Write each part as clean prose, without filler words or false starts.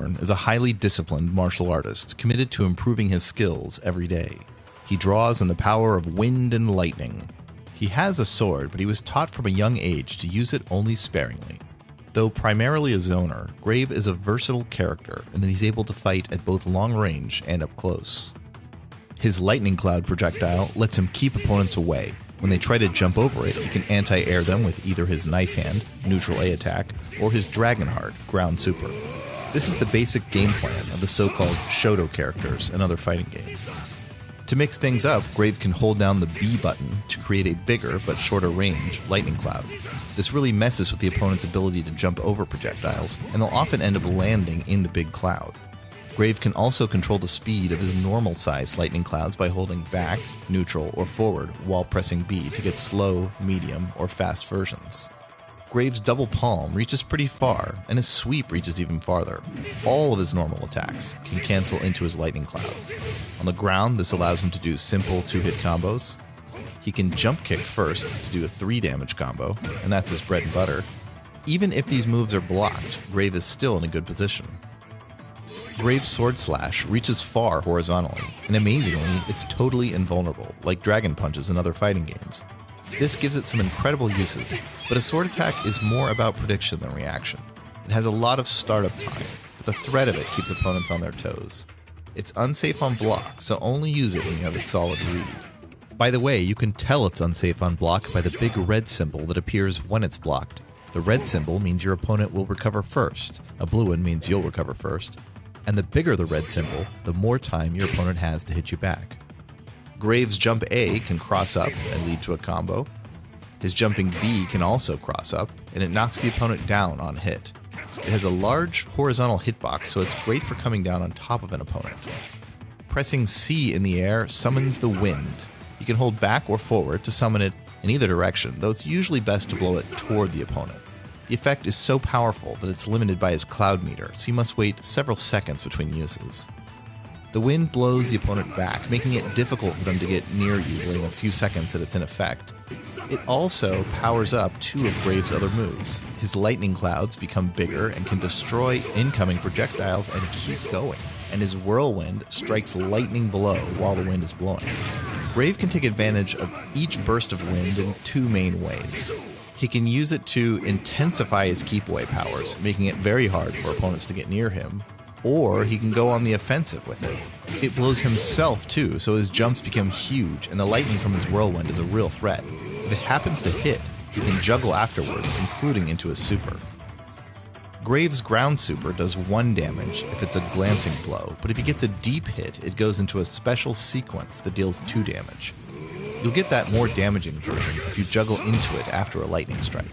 Wyvern is a highly disciplined martial artist committed to improving his skills every day. He draws on the power of wind and lightning. He has a sword, but he was taught from a young age to use it only sparingly. Though primarily a zoner, Grave is a versatile character in that he's able to fight at both long range and up close. His lightning cloud projectile lets him keep opponents away. When they try to jump over it, he can anti-air them with either his knife hand, neutral A attack, or his dragon heart, ground super. This is the basic game plan of the so-called Shoto characters and other fighting games. To mix things up, Grave can hold down the B button to create a bigger but shorter range lightning cloud. This really messes with the opponent's ability to jump over projectiles, and they'll often end up landing in the big cloud. Grave can also control the speed of his normal-sized lightning clouds by holding back, neutral, or forward while pressing B to get slow, medium, or fast versions. Grave's double palm reaches pretty far, and his sweep reaches even farther. All of his normal attacks can cancel into his lightning cloud. On the ground, this allows him to do simple 2-hit combos. He can jump kick first to do a 3 damage combo, and that's his bread and butter. Even if these moves are blocked, Grave is still in a good position. Grave's sword slash reaches far horizontally, and amazingly, it's totally invulnerable, like dragon punches in other fighting games. This gives it some incredible uses, but a sword attack is more about prediction than reaction. It has a lot of startup time, but the threat of it keeps opponents on their toes. It's unsafe on block, so only use it when you have a solid read. By the way, you can tell it's unsafe on block by the big red symbol that appears when it's blocked. The red symbol means your opponent will recover first, a blue one means you'll recover first, and the bigger the red symbol, the more time your opponent has to hit you back. Grave's jump A can cross up and lead to a combo. His jumping B can also cross up, and it knocks the opponent down on hit. It has a large horizontal hitbox, so it's great for coming down on top of an opponent. Pressing C in the air summons the wind. You can hold back or forward to summon it in either direction, though it's usually best to blow it toward the opponent. The effect is so powerful that it's limited by his cloud meter, so you must wait several seconds between uses. The wind blows the opponent back, making it difficult for them to get near you during a few seconds that it's in effect. It also powers up 2 of Grave's other moves. His lightning clouds become bigger and can destroy incoming projectiles and keep going, and his whirlwind strikes lightning below while the wind is blowing. Grave can take advantage of each burst of wind in 2 main ways. He can use it to intensify his keep away powers, making it very hard for opponents to get near him, or he can go on the offensive with it. It blows himself too, so his jumps become huge, and the lightning from his whirlwind is a real threat. If it happens to hit, he can juggle afterwards, including into his super. Grave's ground super does 1 damage if it's a glancing blow, but if he gets a deep hit, it goes into a special sequence that deals 2 damage. You'll get that more damaging version if you juggle into it after a lightning strike.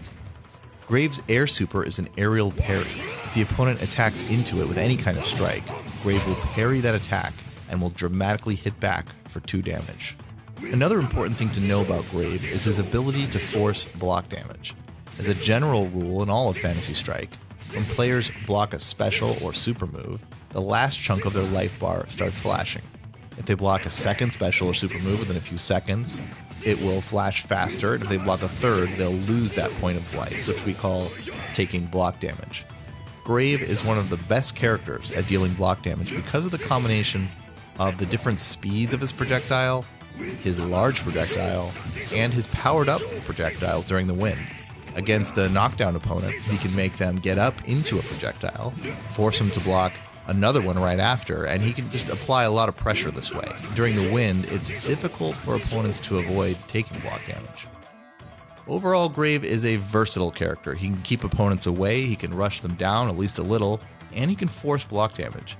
Grave's air super is an aerial parry. If the opponent attacks into it with any kind of strike, Grave will parry that attack and will dramatically hit back for 2 damage. Another important thing to know about Grave is his ability to force block damage. As a general rule in all of Fantasy Strike, when players block a special or super move, the last chunk of their life bar starts flashing. If they block a second special or super move within a few seconds, it will flash faster, and if they block a third, they'll lose that point of life, which we call taking block damage. Grave is one of the best characters at dealing block damage because of the combination of the different speeds of his projectile, his large projectile, and his powered-up projectiles during the wind. Against a knockdown opponent, he can make them get up into a projectile, force them to block another one right after, and he can just apply a lot of pressure this way. During the wind, it's difficult for opponents to avoid taking block damage. Overall, Grave is a versatile character. He can keep opponents away, he can rush them down at least a little, and he can force block damage.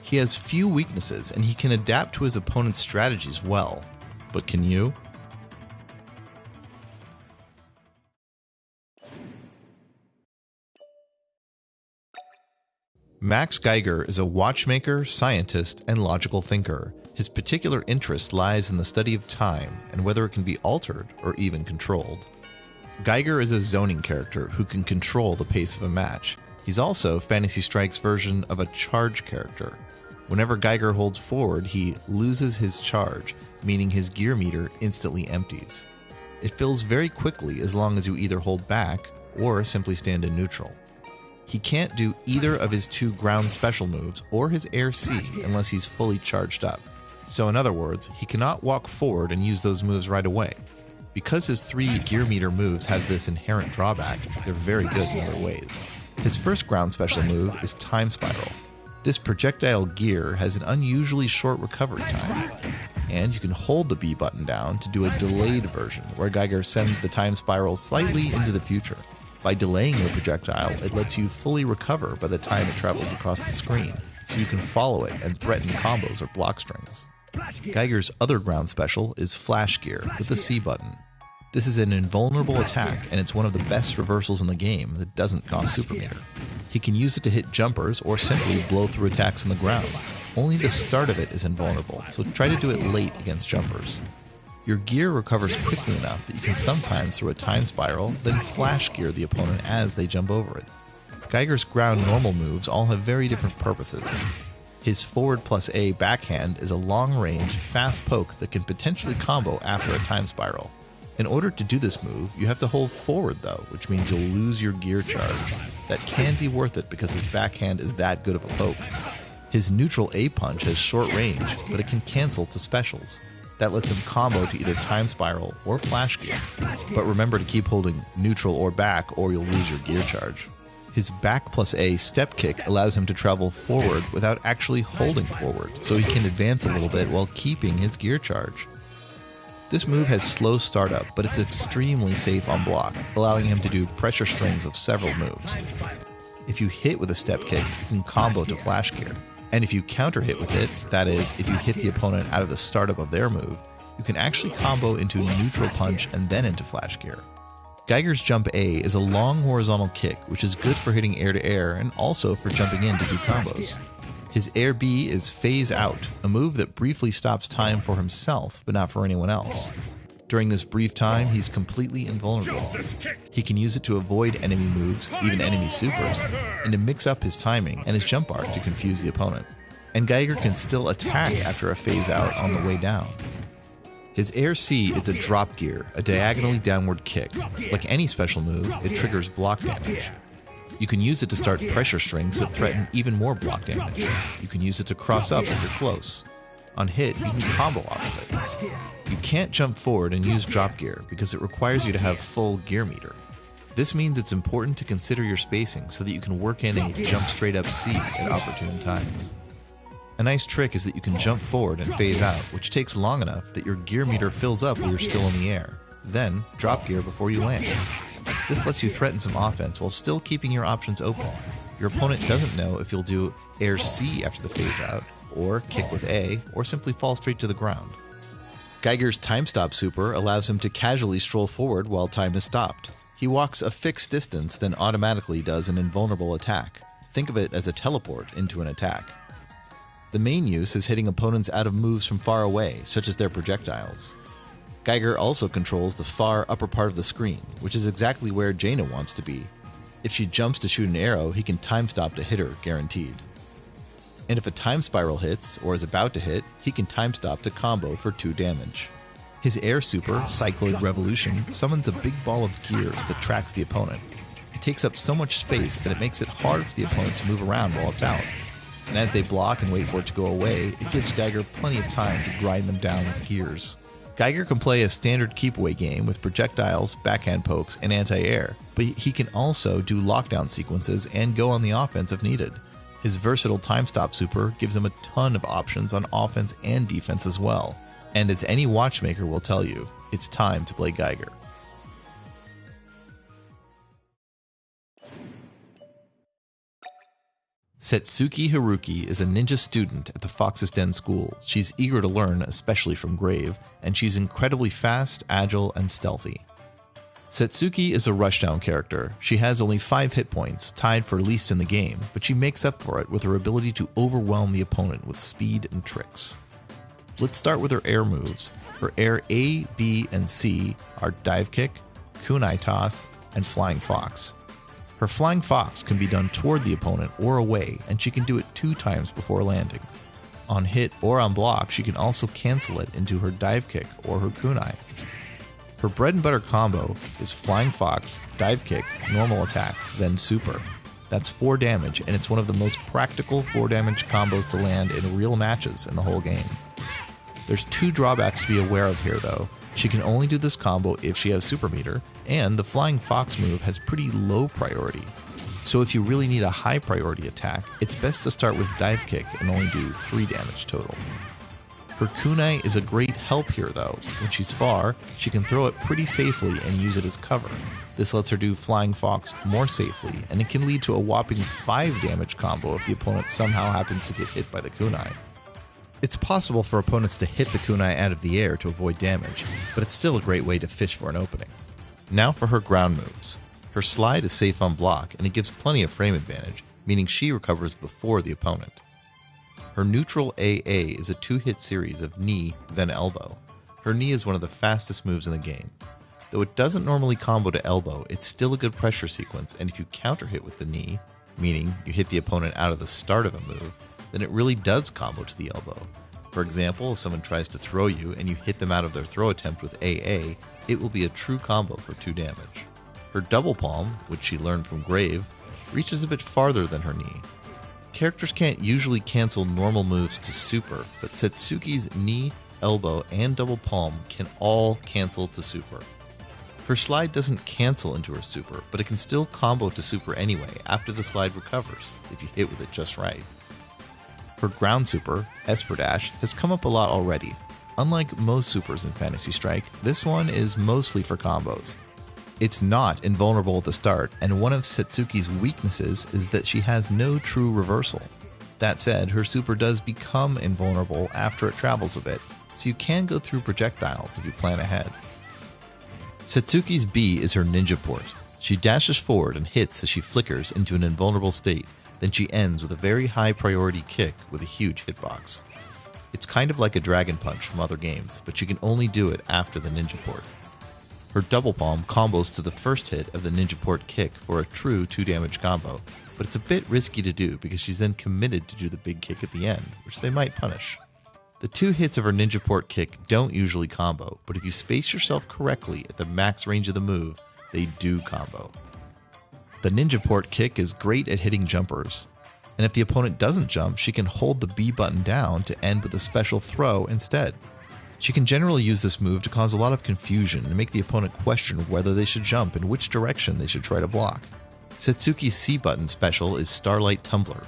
He has few weaknesses, and he can adapt to his opponent's strategies well. But can you? Max Geiger is a watchmaker, scientist, and logical thinker. His particular interest lies in the study of time and whether it can be altered or even controlled. Geiger is a zoning character who can control the pace of a match. He's also Fantasy Strike's version of a charge character. Whenever Geiger holds forward, he loses his charge, meaning his gear meter instantly empties. It fills very quickly as long as you either hold back or simply stand in neutral. He can't do either of his 2 ground special moves or his Air C unless he's fully charged up. So in other words, he cannot walk forward and use those moves right away. Because his 3 gear meter moves have this inherent drawback, they're very good in other ways. His first ground special move is Time Spiral. This projectile gear has an unusually short recovery time, and you can hold the B button down to do a delayed version where Geiger sends the time spiral slightly into the future. By delaying your projectile, it lets you fully recover by the time it travels across the screen, so you can follow it and threaten combos or block strings. Geiger's other ground special is Flash Gear with the C button. This is an invulnerable attack, and it's one of the best reversals in the game that doesn't cost super meter. He can use it to hit jumpers or simply blow through attacks on the ground. Only the start of it is invulnerable, so try to do it late against jumpers. Your gear recovers quickly enough that you can sometimes throw a time spiral, then flash gear the opponent as they jump over it. Geiger's ground normal moves all have very different purposes. His forward plus A backhand is a long-range, fast poke that can potentially combo after a time spiral. In order to do this move, you have to hold forward though, which means you'll lose your gear charge. That can be worth it because his backhand is that good of a poke. His neutral A punch has short range, but it can cancel to specials. That lets him combo to either time spiral or flash gear. But remember to keep holding neutral or back or you'll lose your gear charge. His back plus A step kick allows him to travel forward without actually holding forward, so he can advance a little bit while keeping his gear charge. This move has slow startup, but it's extremely safe on block, allowing him to do pressure strings of several moves. If you hit with a step kick, you can combo to flash gear. And if you counter hit with it, that is, if you hit the opponent out of the startup of their move, you can actually combo into neutral punch and then into flash gear. Geiger's Jump A is a long horizontal kick, which is good for hitting air to air and also for jumping in to do combos. His Air B is Phase Out, a move that briefly stops time for himself, but not for anyone else. During this brief time, he's completely invulnerable. He can use it to avoid enemy moves, even enemy supers, and to mix up his timing and his jump arc to confuse the opponent. And Geiger can still attack after a Phase Out on the way down. His Air C is a drop gear, a diagonally downward kick. Like any special move, it triggers block damage. You can use it to start pressure strings that threaten even more block damage. You can use it to cross up if you're close. On hit, you can combo off of it. You can't jump forward and use drop gear because it requires you to have full gear meter. This means it's important to consider your spacing so that you can work in a jump straight up C at opportune times. A nice trick is that you can jump forward and phase out, which takes long enough that your gear meter fills up while you're still in the air. Then, drop gear before you land. This lets you threaten some offense while still keeping your options open. Your opponent doesn't know if you'll do Air C after the phase out, or kick with A, or simply fall straight to the ground. Geiger's Time Stop Super allows him to casually stroll forward while time is stopped. He walks a fixed distance, then automatically does an invulnerable attack. Think of it as a teleport into an attack. The main use is hitting opponents out of moves from far away, such as their projectiles. Geiger also controls the far upper part of the screen, which is exactly where Jaina wants to be. If she jumps to shoot an arrow, he can time stop to hit her, guaranteed. And if a time spiral hits, or is about to hit, he can time stop to combo for 2 damage. His Air Super, Cycloid Revolution, summons a big ball of gears that tracks the opponent. It takes up so much space that it makes it hard for the opponent to move around while it's out. And as they block and wait for it to go away, it gives Geiger plenty of time to grind them down with gears. Geiger can play a standard keep-away game with projectiles, backhand pokes, and anti-air, but he can also do lockdown sequences and go on the offense if needed. His versatile Time Stop Super gives him a ton of options on offense and defense as well. And as any watchmaker will tell you, it's time to play Geiger. Setsuki Haruki is a ninja student at the Fox's Den School. She's eager to learn, especially from Grave, and she's incredibly fast, agile, and stealthy. Setsuki is a rushdown character. She has only 5 hit points, tied for least in the game, but she makes up for it with her ability to overwhelm the opponent with speed and tricks. Let's start with her air moves. Her air A, B, and C are Dive Kick, Kunai Toss, and Flying Fox. Her Flying Fox can be done toward the opponent or away, and she can do it 2 times before landing. On hit or on block, she can also cancel it into her Dive Kick or her Kunai. Her bread and butter combo is Flying Fox, Dive Kick, Normal Attack, then Super. That's 4 damage, and it's one of the most practical 4 damage combos to land in real matches in the whole game. There's 2 drawbacks to be aware of here though. She can only do this combo if she has Super Meter, and the Flying Fox move has pretty low priority. So if you really need a high priority attack, it's best to start with Dive Kick and only do 3 damage total. Her kunai is a great help here though. When she's far, she can throw it pretty safely and use it as cover. This lets her do Flying Fox more safely, and it can lead to a whopping 5 damage combo if the opponent somehow happens to get hit by the kunai. It's possible for opponents to hit the kunai out of the air to avoid damage, but it's still a great way to fish for an opening. Now for her ground moves. Her slide is safe on block, and it gives plenty of frame advantage, meaning she recovers before the opponent. Her neutral AA is a 2-hit series of knee, then elbow. Her knee is one of the fastest moves in the game. Though it doesn't normally combo to elbow, it's still a good pressure sequence, and if you counter hit with the knee, meaning you hit the opponent out of the start of a move, then it really does combo to the elbow. For example, if someone tries to throw you and you hit them out of their throw attempt with AA, it will be a true combo for 2 damage. Her double palm, which she learned from Grave, reaches a bit farther than her knee. Characters can't usually cancel normal moves to super, but Setsuki's knee, elbow, and double palm can all cancel to super. Her slide doesn't cancel into her super, but it can still combo to super anyway after the slide recovers, if you hit with it just right. Her ground super, Esper Dash, has come up a lot already. Unlike most supers in Phantasy Strike, this one is mostly for combos. It's not invulnerable at the start, and one of Setsuki's weaknesses is that she has no true reversal. That said, her super does become invulnerable after it travels a bit, so you can go through projectiles if you plan ahead. Setsuki's B is her ninja port. She dashes forward and hits as she flickers into an invulnerable state, then she ends with a very high priority kick with a huge hitbox. It's kind of like a Dragon Punch from other games, but she can only do it after the ninja port. Her double palm combos to the first hit of the ninja port kick for a true 2 damage combo, but it's a bit risky to do because she's then committed to do the big kick at the end, which they might punish. The 2 hits of her ninja port kick don't usually combo, but if you space yourself correctly at the max range of the move, they do combo. The ninja port kick is great at hitting jumpers, and if the opponent doesn't jump, she can hold the B button down to end with a special throw instead. She can generally use this move to cause a lot of confusion and make the opponent question whether they should jump and which direction they should try to block. Setsuki's C button special is Starlight Tumbler.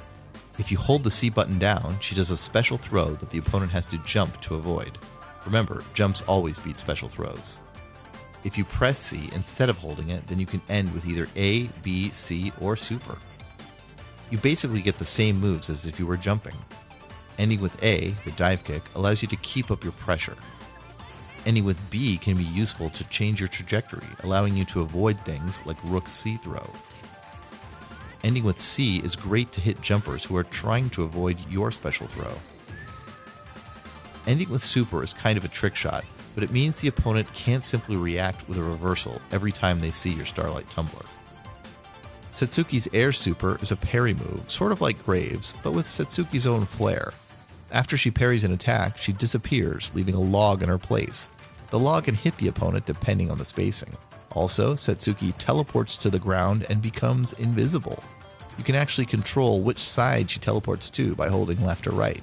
If you hold the C button down, she does a special throw that the opponent has to jump to avoid. Remember, jumps always beat special throws. If you press C instead of holding it, then you can end with either A, B, C, or Super. You basically get the same moves as if you were jumping. Ending with A, the dive kick, allows you to keep up your pressure. Ending with B can be useful to change your trajectory, allowing you to avoid things like Rook C throw. Ending with C is great to hit jumpers who are trying to avoid your special throw. Ending with Super is kind of a trick shot, but it means the opponent can't simply react with a reversal every time they see your Starlight Tumbler. Setsuki's Air Super is a parry move, sort of like Graves, but with Setsuki's own flair. After she parries an attack, she disappears, leaving a log in her place. The log can hit the opponent depending on the spacing. Also, Setsuki teleports to the ground and becomes invisible. You can actually control which side she teleports to by holding left or right.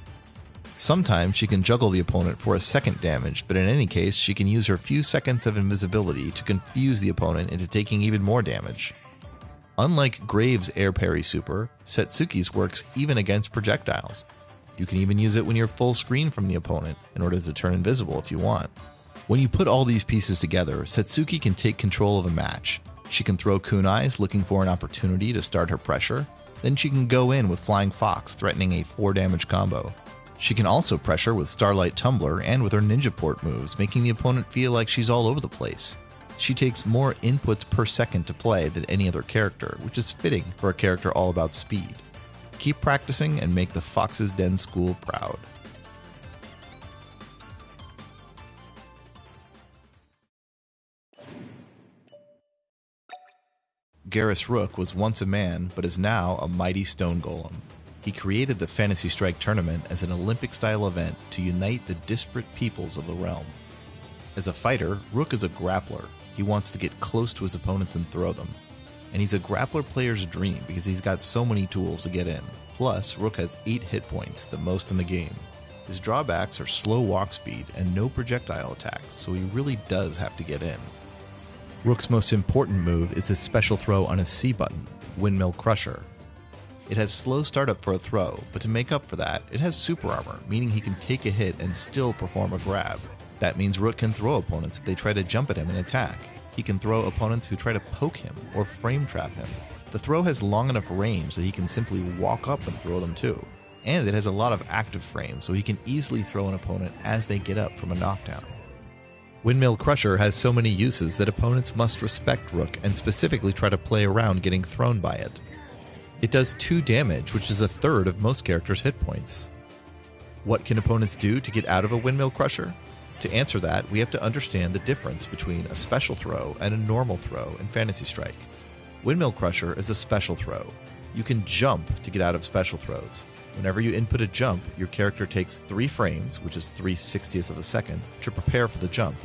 Sometimes she can juggle the opponent for a second damage, but in any case, she can use her few seconds of invisibility to confuse the opponent into taking even more damage. Unlike Graves' air parry super, Setsuki's works even against projectiles. You can even use it when you're full screen from the opponent in order to turn invisible if you want. When you put all these pieces together, Setsuki can take control of a match. She can throw kunais looking for an opportunity to start her pressure. Then she can go in with Flying Fox threatening a 4 damage combo. She can also pressure with Starlight Tumbler and with her ninja port moves, making the opponent feel like she's all over the place. She takes more inputs per second to play than any other character, which is fitting for a character all about speed. Keep practicing and make the Fox's Den School proud. Garrus Rook was once a man, but is now a mighty stone golem. He created the Phantasy Strike tournament as an Olympic-style event to unite the disparate peoples of the realm. As a fighter, Rook is a grappler. He wants to get close to his opponents and throw them. and he's a grappler player's dream because he's got so many tools to get in. Plus, Rook has 8 hit points, the most in the game. His drawbacks are slow walk speed and no projectile attacks, so he really does have to get in. Rook's most important move is his special throw on his C button, Windmill Crusher. It has slow startup for a throw, but to make up for that, it has super armor, meaning he can take a hit and still perform a grab. That means Rook can throw opponents if they try to jump at him and attack. He can throw opponents who try to poke him or frame trap him. The throw has long enough range that he can simply walk up and throw them too. And it has a lot of active frames, so he can easily throw an opponent as they get up from a knockdown. Windmill Crusher has so many uses that opponents must respect Rook and specifically try to play around getting thrown by it. It does 2 damage, which is a third of most characters' hit points. What can opponents do to get out of a Windmill Crusher? To answer that, we have to understand the difference between a special throw and a normal throw in Fantasy Strike. Windmill Crusher is a special throw. You can jump to get out of special throws. Whenever you input a jump, your character takes 3 frames, which is 3/60th of a second, to prepare for the jump.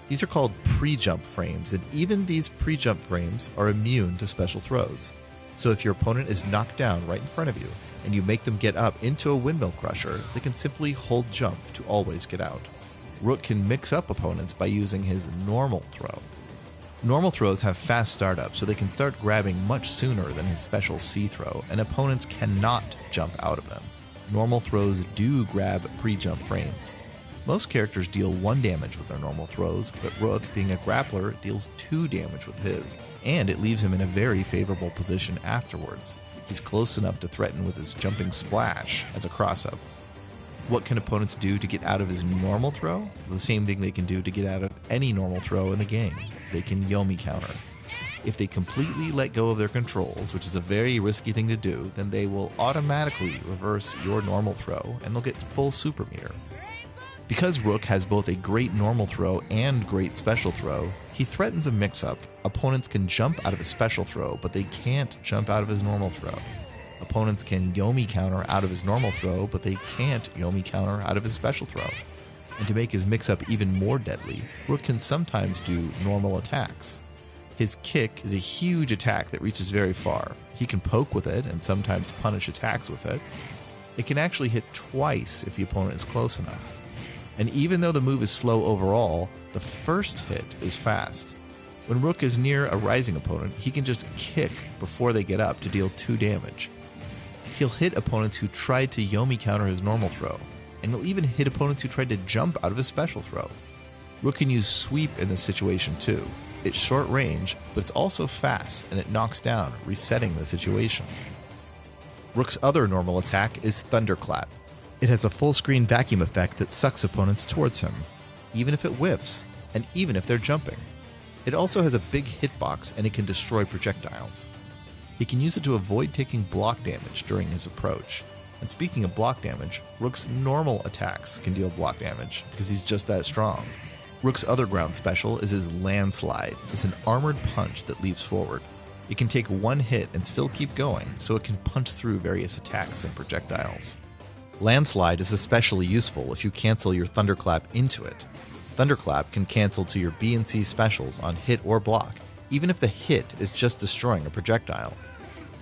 These are called pre-jump frames, and even these pre-jump frames are immune to special throws. So if your opponent is knocked down right in front of you, and you make them get up into a Windmill Crusher, they can simply hold jump to always get out. Rook can mix up opponents by using his normal throw. Normal throws have fast startup, so they can start grabbing much sooner than his special C throw, and opponents cannot jump out of them. Normal throws do grab pre-jump frames. Most characters deal 1 damage with their normal throws, but Rook, being a grappler, deals 2 damage with his, and it leaves him in a very favorable position afterwards. He's close enough to threaten with his jumping splash as a cross-up. What can opponents do to get out of his normal throw? The same thing they can do to get out of any normal throw in the game. They can Yomi counter. If they completely let go of their controls, which is a very risky thing to do, then they will automatically reverse your normal throw and they'll get full super meter. Because Rook has both a great normal throw and great special throw, he threatens a mix-up. Opponents can jump out of his special throw, but they can't jump out of his normal throw. Opponents can Yomi counter out of his normal throw, but they can't Yomi counter out of his special throw. And to make his mix-up even more deadly, Rook can sometimes do normal attacks. His kick is a huge attack that reaches very far. He can poke with it and sometimes punish attacks with it. It can actually hit twice if the opponent is close enough. And even though the move is slow overall, the first hit is fast. When Rook is near a rising opponent, he can just kick before they get up to deal 2 damage. He'll hit opponents who tried to Yomi counter his normal throw, and he'll even hit opponents who tried to jump out of his special throw. Rook can use sweep in this situation too. It's short range, but it's also fast, and it knocks down, resetting the situation. Rook's other normal attack is Thunderclap. It has a full-screen vacuum effect that sucks opponents towards him, even if it whiffs, and even if they're jumping. It also has a big hitbox, and it can destroy projectiles. He can use it to avoid taking block damage during his approach. And speaking of block damage, Rook's normal attacks can deal block damage, because he's just that strong. Rook's other ground special is his Landslide. It's an armored punch that leaps forward. It can take 1 hit and still keep going, so it can punch through various attacks and projectiles. Landslide is especially useful if you cancel your Thunderclap into it. Thunderclap can cancel to your B and C specials on hit or block, even if the hit is just destroying a projectile.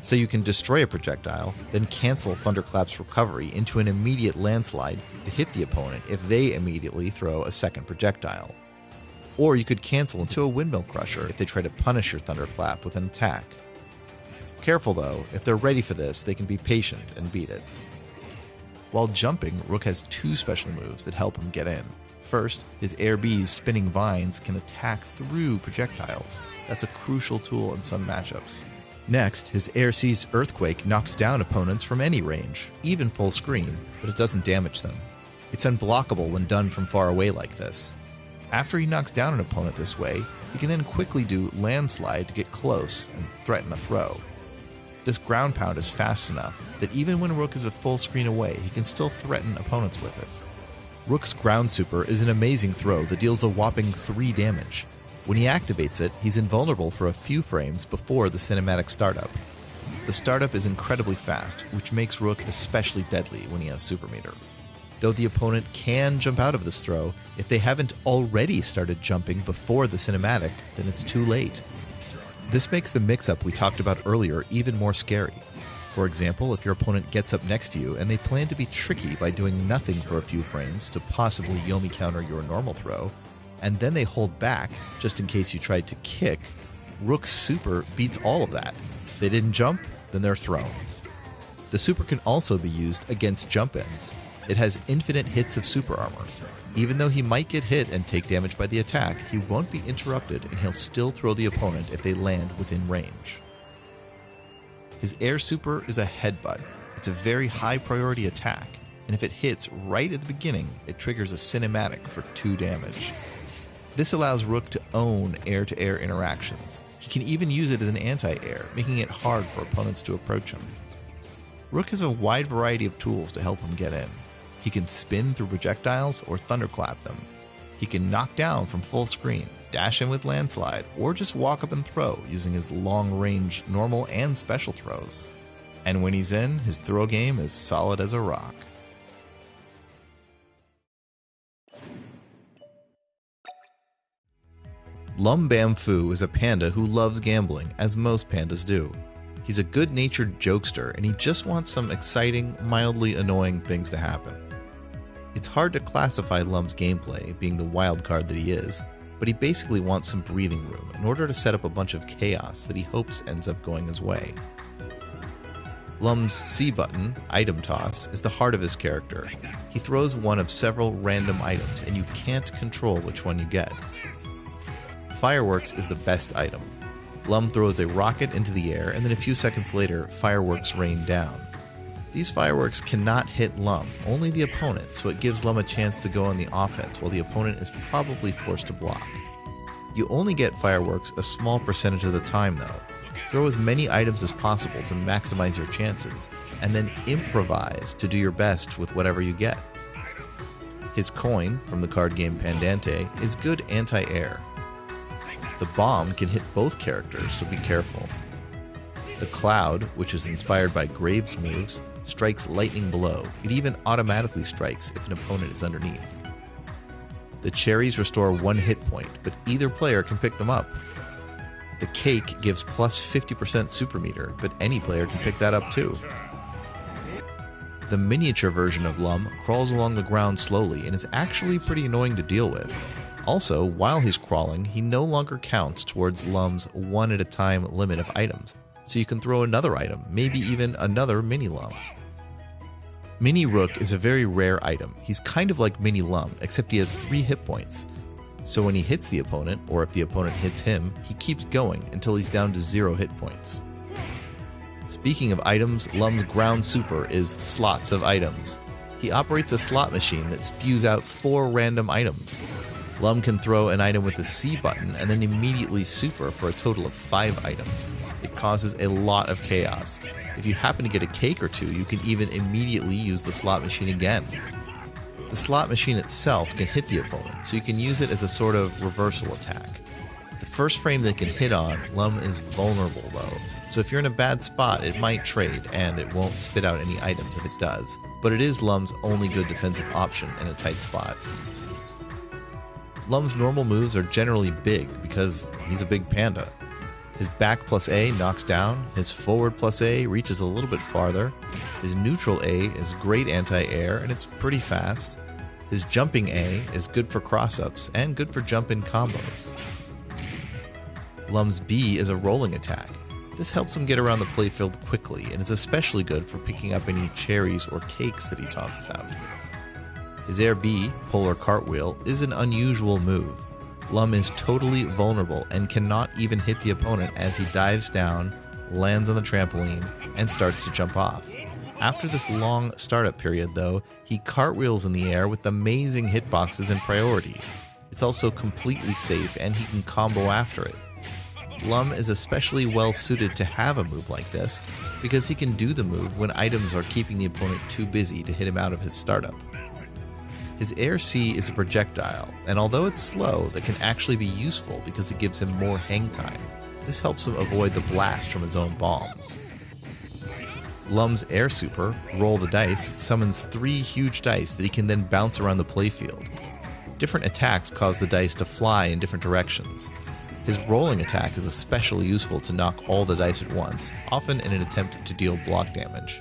So you can destroy a projectile, then cancel Thunderclap's recovery into an immediate Landslide to hit the opponent if they immediately throw a second projectile. Or you could cancel into a Windmill Crusher if they try to punish your Thunderclap with an attack. Careful though, if they're ready for this, they can be patient and beat it. While jumping, Rook has 2 special moves that help him get in. First, his Air B's spinning vines can attack through projectiles. That's a crucial tool in some matchups. Next, his Air C's Earthquake knocks down opponents from any range, even full screen, but it doesn't damage them. It's unblockable when done from far away like this. After he knocks down an opponent this way, he can then quickly do Landslide to get close and threaten a throw. This ground pound is fast enough that even when Rook is a full screen away, he can still threaten opponents with it. Rook's ground super is an amazing throw that deals a whopping 3 damage. When he activates it, he's invulnerable for a few frames before the cinematic startup. The startup is incredibly fast, which makes Rook especially deadly when he has super meter. Though the opponent can jump out of this throw, if they haven't already started jumping before the cinematic, then it's too late. This makes the mix-up we talked about earlier even more scary. For example, if your opponent gets up next to you and they plan to be tricky by doing nothing for a few frames to possibly Yomi counter your normal throw, and then they hold back just in case you tried to kick, Rook's super beats all of that. If they didn't jump, then they're thrown. The super can also be used against jump ends. It has infinite hits of super armor. Even though he might get hit and take damage by the attack, he won't be interrupted and he'll still throw the opponent if they land within range. His air super is a headbutt. It's a very high priority attack, and if it hits right at the beginning, it triggers a cinematic for 2 damage. This allows Rook to own air-to-air interactions. He can even use it as an anti-air, making it hard for opponents to approach him. Rook has a wide variety of tools to help him get in. He can spin through projectiles or thunderclap them. He can knock down from full screen, dash in with landslide, or just walk up and throw using his long-range normal and special throws. And when he's in, his throw game is solid as a rock. Lum Bam Fu is a panda who loves gambling, as most pandas do. He's a good-natured jokester, and he just wants some exciting, mildly annoying things to happen. It's hard to classify Lum's gameplay, being the wild card that he is, but he basically wants some breathing room in order to set up a bunch of chaos that he hopes ends up going his way. Lum's C button, Item Toss, is the heart of his character. He throws one of several random items, and you can't control which one you get. Fireworks is the best item. Lum throws a rocket into the air, and then a few seconds later, fireworks rain down. These fireworks cannot hit Lum, only the opponent, so it gives Lum a chance to go on the offense while the opponent is probably forced to block. You only get fireworks a small percentage of the time though. Throw as many items as possible to maximize your chances, and then improvise to do your best with whatever you get. His coin, from the card game Pandante, is good anti-air. The bomb can hit both characters, so be careful. The cloud, which is inspired by Graves' moves, strikes lightning blow. It even automatically strikes if an opponent is underneath. The cherries restore 1 hit point, but either player can pick them up. The cake gives plus 50% super meter, but any player can pick that up too. The miniature version of Lum crawls along the ground slowly and is actually pretty annoying to deal with. Also, while he's crawling, he no longer counts towards Lum's 1 at a time limit of items, so you can throw another item, maybe even another Mini Lum. Mini Rook is a very rare item. He's kind of like Mini Lum, except he has 3 hit points. So when he hits the opponent, or if the opponent hits him, he keeps going until he's down to 0 hit points. Speaking of items, Lum's ground super is slots of items. He operates a slot machine that spews out 4 random items. Lum can throw an item with the C button and then immediately super for a total of 5 items. It causes a lot of chaos. If you happen to get a cake or 2, you can even immediately use the slot machine again. The slot machine itself can hit the opponent, so you can use it as a sort of reversal attack. The first frame they can hit on, Lum is vulnerable though, so if you're in a bad spot, it might trade, and it won't spit out any items if it does, but it is Lum's only good defensive option in a tight spot. Lum's normal moves are generally big because he's a big panda. His back plus A knocks down, his forward plus A reaches a little bit farther, his neutral A is great anti-air and it's pretty fast, his jumping A is good for cross-ups and good for jump-in combos. Lum's B is a rolling attack. This helps him get around the playfield quickly and is especially good for picking up any cherries or cakes that he tosses out. His Air B, Polar Cartwheel, is an unusual move. Lum is totally vulnerable and cannot even hit the opponent as he dives down, lands on the trampoline, and starts to jump off. After this long startup period though, he cartwheels in the air with amazing hitboxes and priority. It's also completely safe and he can combo after it. Lum is especially well suited to have a move like this because he can do the move when items are keeping the opponent too busy to hit him out of his startup. His Air C is a projectile, and although it's slow, that can actually be useful because it gives him more hang time. This helps him avoid the blast from his own bombs. Lum's Air Super, Roll the Dice, summons 3 huge dice that he can then bounce around the playfield. Different attacks cause the dice to fly in different directions. His rolling attack is especially useful to knock all the dice at once, often in an attempt to deal block damage.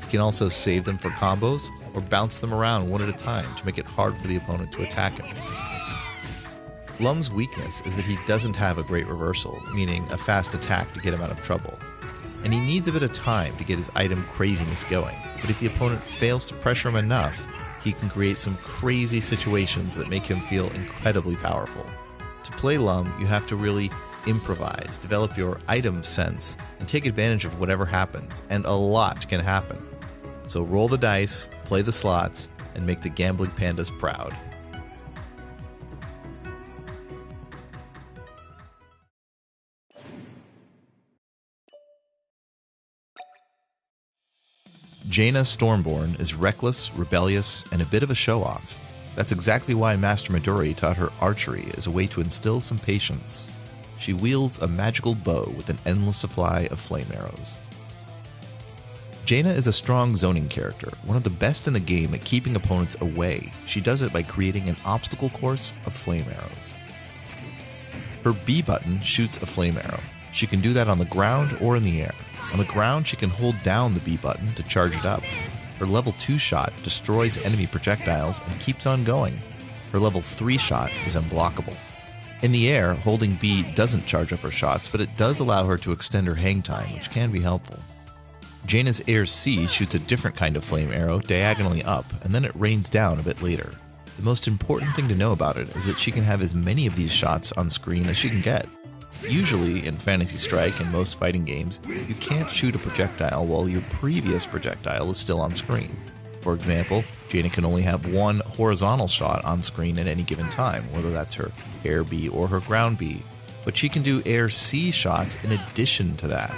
He can also save them for combos or bounce them around one at a time to make it hard for the opponent to attack him. Lum's weakness is that he doesn't have a great reversal, meaning a fast attack to get him out of trouble. And he needs a bit of time to get his item craziness going, but if the opponent fails to pressure him enough, he can create some crazy situations that make him feel incredibly powerful. To play Lum, you have to really improvise, develop your item sense, and take advantage of whatever happens, and a lot can happen. So roll the dice, play the slots, and make the gambling pandas proud. Jaina Stormborn is reckless, rebellious, and a bit of a show-off. That's exactly why Master Midori taught her archery as a way to instill some patience. She wields a magical bow with an endless supply of flame arrows. Jaina is a strong zoning character, one of the best in the game at keeping opponents away. She does it by creating an obstacle course of flame arrows. Her B button shoots a flame arrow. She can do that on the ground or in the air. On the ground, she can hold down the B button to charge it up. Her level 2 shot destroys enemy projectiles and keeps on going. Her level 3 shot is unblockable. In the air, holding B doesn't charge up her shots, but it does allow her to extend her hang time, which can be helpful. Jaina's Air C shoots a different kind of flame arrow diagonally up, and then it rains down a bit later. The most important thing to know about it is that she can have as many of these shots on screen as she can get. Usually, in Fantasy Strike and most fighting games, you can't shoot a projectile while your previous projectile is still on screen. For example, Jaina can only have one horizontal shot on screen at any given time, whether that's her Air B or her Ground B, but she can do Air C shots in addition to that.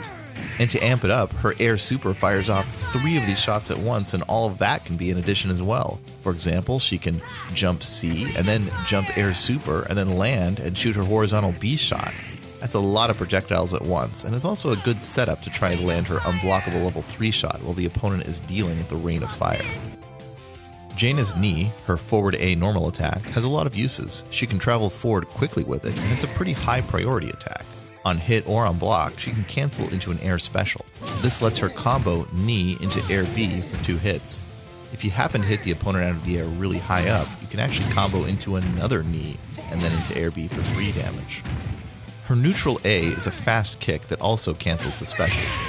And to amp it up, her Air Super fires off 3 of these shots at once, and all of that can be in addition as well. For example, she can jump C, and then jump Air Super, and then land and shoot her horizontal B shot. That's a lot of projectiles at once, and it's also a good setup to try and land her unblockable level 3 shot while the opponent is dealing with the rain of fire. Jaina's knee, her forward A normal attack, has a lot of uses. She can travel forward quickly with it, and it's a pretty high priority attack. On hit or on block, she can cancel into an air special. This lets her combo knee into Air B for 2 hits. If you happen to hit the opponent out of the air really high up, you can actually combo into another knee and then into Air B for 3 damage. Her neutral A is a fast kick that also cancels the specials.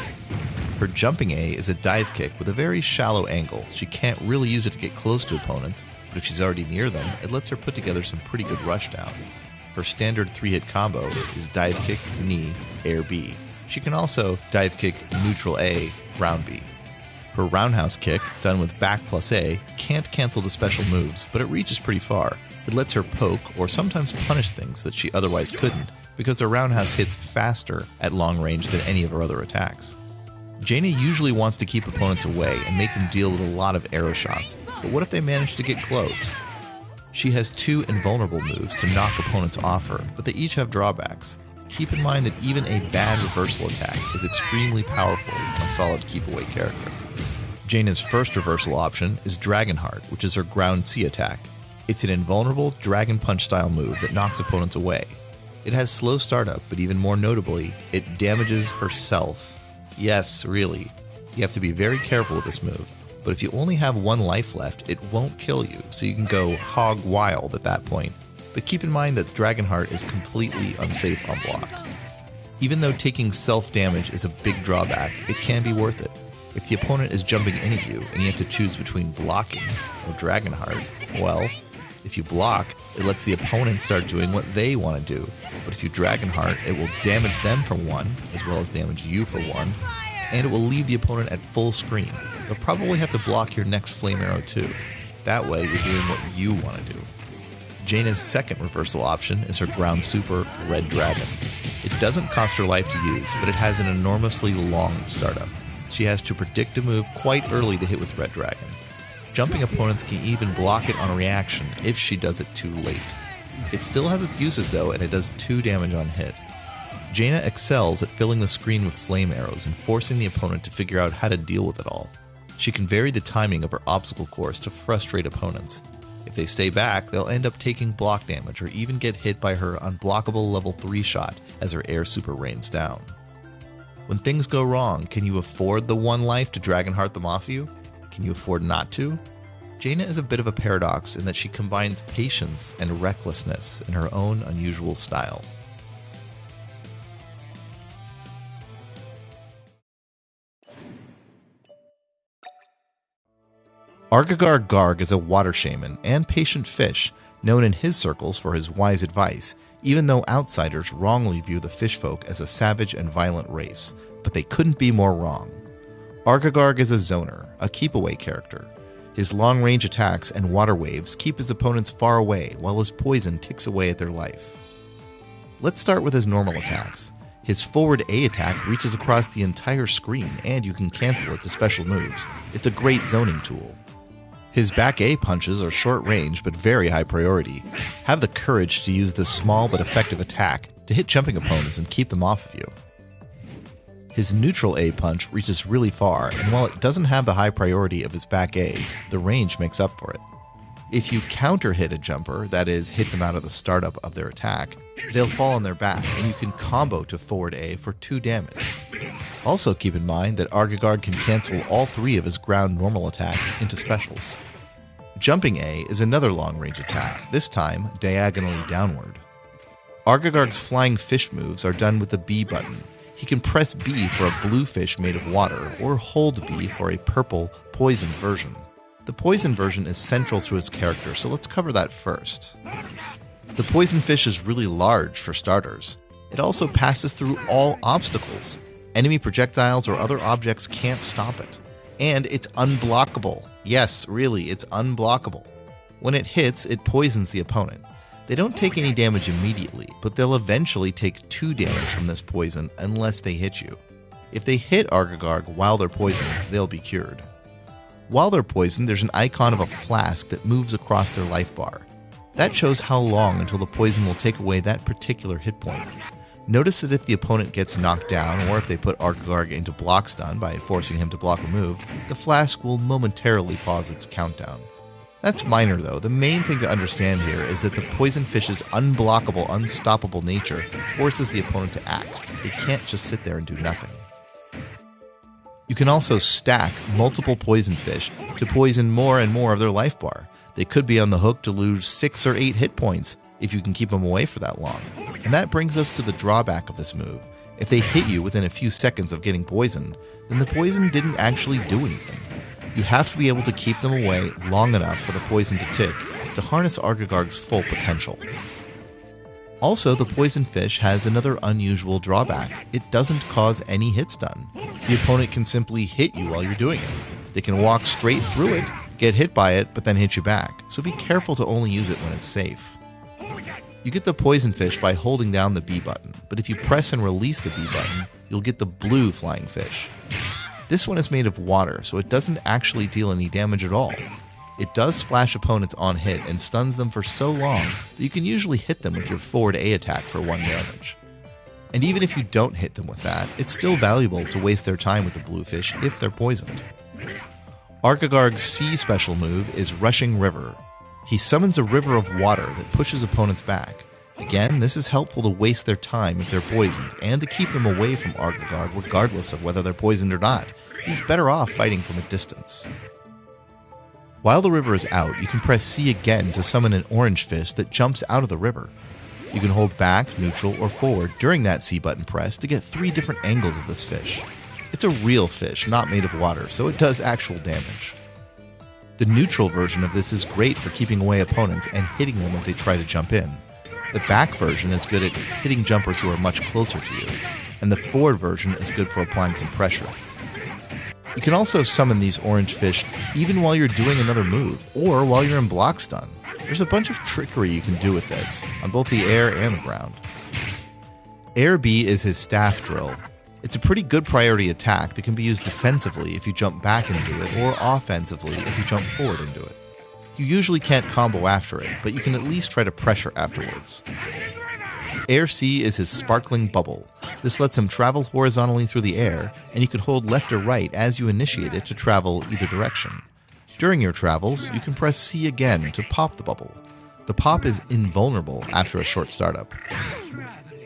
Her jumping A is a dive kick with a very shallow angle. She can't really use it to get close to opponents, but if she's already near them, it lets her put together some pretty good rushdown. Her standard 3-hit combo is dive kick, knee, Air B. She can also dive kick, neutral A, round B. Her roundhouse kick, done with back plus A, can't cancel the special moves, but it reaches pretty far. It lets her poke or sometimes punish things that she otherwise couldn't, because her roundhouse hits faster at long range than any of her other attacks. Jaina usually wants to keep opponents away and make them deal with a lot of arrow shots, but what if they manage to get close? She has 2 invulnerable moves to knock opponents off her, but they each have drawbacks. Keep in mind that even a bad reversal attack is extremely powerful on a solid keep-away character. Jaina's first reversal option is Dragonheart, which is her ground C attack. It's an invulnerable Dragon Punch style move that knocks opponents away. It has slow startup, but even more notably, it damages herself. Yes, really. You have to be very careful with this move, but if you only have 1 life left, it won't kill you, so you can go hog wild at that point. But keep in mind that Dragonheart is completely unsafe on block. Even though taking self-damage is a big drawback, it can be worth it. If the opponent is jumping into you and you have to choose between blocking or Dragonheart, well, if you block, it lets the opponent start doing what they want to do. But if you Dragonheart, it will damage them for 1, as well as damage you for 1, and it will leave the opponent at full screen. They'll probably have to block your next flame arrow too. That way, you're doing what you want to do. Jaina's second reversal option is her ground super, Red Dragon. It doesn't cost her life to use, but it has an enormously long startup. She has to predict a move quite early to hit with Red Dragon. Jumping opponents can even block it on reaction if she does it too late. It still has its uses though, and it does 2 damage on hit. Jaina excels at filling the screen with flame arrows and forcing the opponent to figure out how to deal with it all. She can vary the timing of her obstacle course to frustrate opponents. If they stay back, they'll end up taking block damage or even get hit by her unblockable level 3 shot as her air super rains down. When things go wrong, can you afford the 1 life to Dragonheart them off you? Can you afford not to? Jaina is a bit of a paradox in that she combines patience and recklessness in her own unusual style. Argog Garg is a water shaman and patient fish, known in his circles for his wise advice, even though outsiders wrongly view the fish folk as a savage and violent race, but they couldn't be more wrong. Argog is a zoner, a keep-away character. His long-range attacks and water waves keep his opponents far away, while his poison ticks away at their life. Let's start with his normal attacks. His forward A attack reaches across the entire screen, and you can cancel it to special moves. It's a great zoning tool. His back A punches are short range but very high priority. Have the courage to use this small but effective attack to hit jumping opponents and keep them off of you. His neutral A punch reaches really far, and while it doesn't have the high priority of his back A, the range makes up for it. If you counter hit a jumper, that is, hit them out of the startup of their attack, they'll fall on their back, and you can combo to forward A for 2 damage. Also keep in mind that Argog can cancel all 3 of his ground normal attacks into specials. Jumping A is another long-range attack, this time diagonally downward. Argog's flying fish moves are done with the B button. He can press B for a blue fish made of water, or hold B for a purple, poisoned version. The poison version is central to his character, so let's cover that first. The poison fish is really large for starters. It also passes through all obstacles. Enemy projectiles or other objects can't stop it. And it's unblockable. Yes, really, it's unblockable. When it hits, it poisons the opponent. They don't take any damage immediately, but they'll eventually take 2 damage from this poison unless they hit you. If they hit Argog while they're poisoned, they'll be cured. While they're poisoned, there's an icon of a flask that moves across their life bar. That shows how long until the poison will take away that particular hit point. Notice that if the opponent gets knocked down, or if they put Argog into block stun by forcing him to block a move, the flask will momentarily pause its countdown. That's minor though. The main thing to understand here is that the poison fish's unblockable, unstoppable nature forces the opponent to act. They can't just sit there and do nothing. You can also stack multiple poison fish to poison more and more of their life bar. They could be on the hook to lose 6 or 8 hit points if you can keep them away for that long. And that brings us to the drawback of this move. If they hit you within a few seconds of getting poisoned, then the poison didn't actually do anything. You have to be able to keep them away long enough for the poison to tick to harness Argog's full potential. Also, the poison fish has another unusual drawback. It doesn't cause any hit stun. The opponent can simply hit you while you're doing it. They can walk straight through it, get hit by it, but then hit you back. So be careful to only use it when it's safe. You get the poison fish by holding down the B button, but if you press and release the B button, you'll get the blue flying fish. This one is made of water, so it doesn't actually deal any damage at all. It does splash opponents on hit and stuns them for so long that you can usually hit them with your forward A attack for 1 damage. And even if you don't hit them with that, it's still valuable to waste their time with the blue fish if they're poisoned. Argog's C special move is Rushing River. He summons a river of water that pushes opponents back. Again, this is helpful to waste their time if they're poisoned, and to keep them away from Argog regardless of whether they're poisoned or not. He's better off fighting from a distance. While the river is out, you can press C again to summon an orange fish that jumps out of the river. You can hold back, neutral, or forward during that C button press to get 3 different angles of this fish. It's a real fish, not made of water, so it does actual damage. The neutral version of this is great for keeping away opponents and hitting them if they try to jump in. The back version is good at hitting jumpers who are much closer to you, and the forward version is good for applying some pressure. You can also summon these orange fish even while you're doing another move, or while you're in block stun. There's a bunch of trickery you can do with this, on both the air and the ground. Air B is his staff drill. It's a pretty good priority attack that can be used defensively if you jump back into it, or offensively if you jump forward into it. You usually can't combo after it, but you can at least try to pressure afterwards. Air C is his sparkling bubble. This lets him travel horizontally through the air, and you can hold left or right as you initiate it to travel either direction. During your travels, you can press C again to pop the bubble. The pop is invulnerable after a short startup.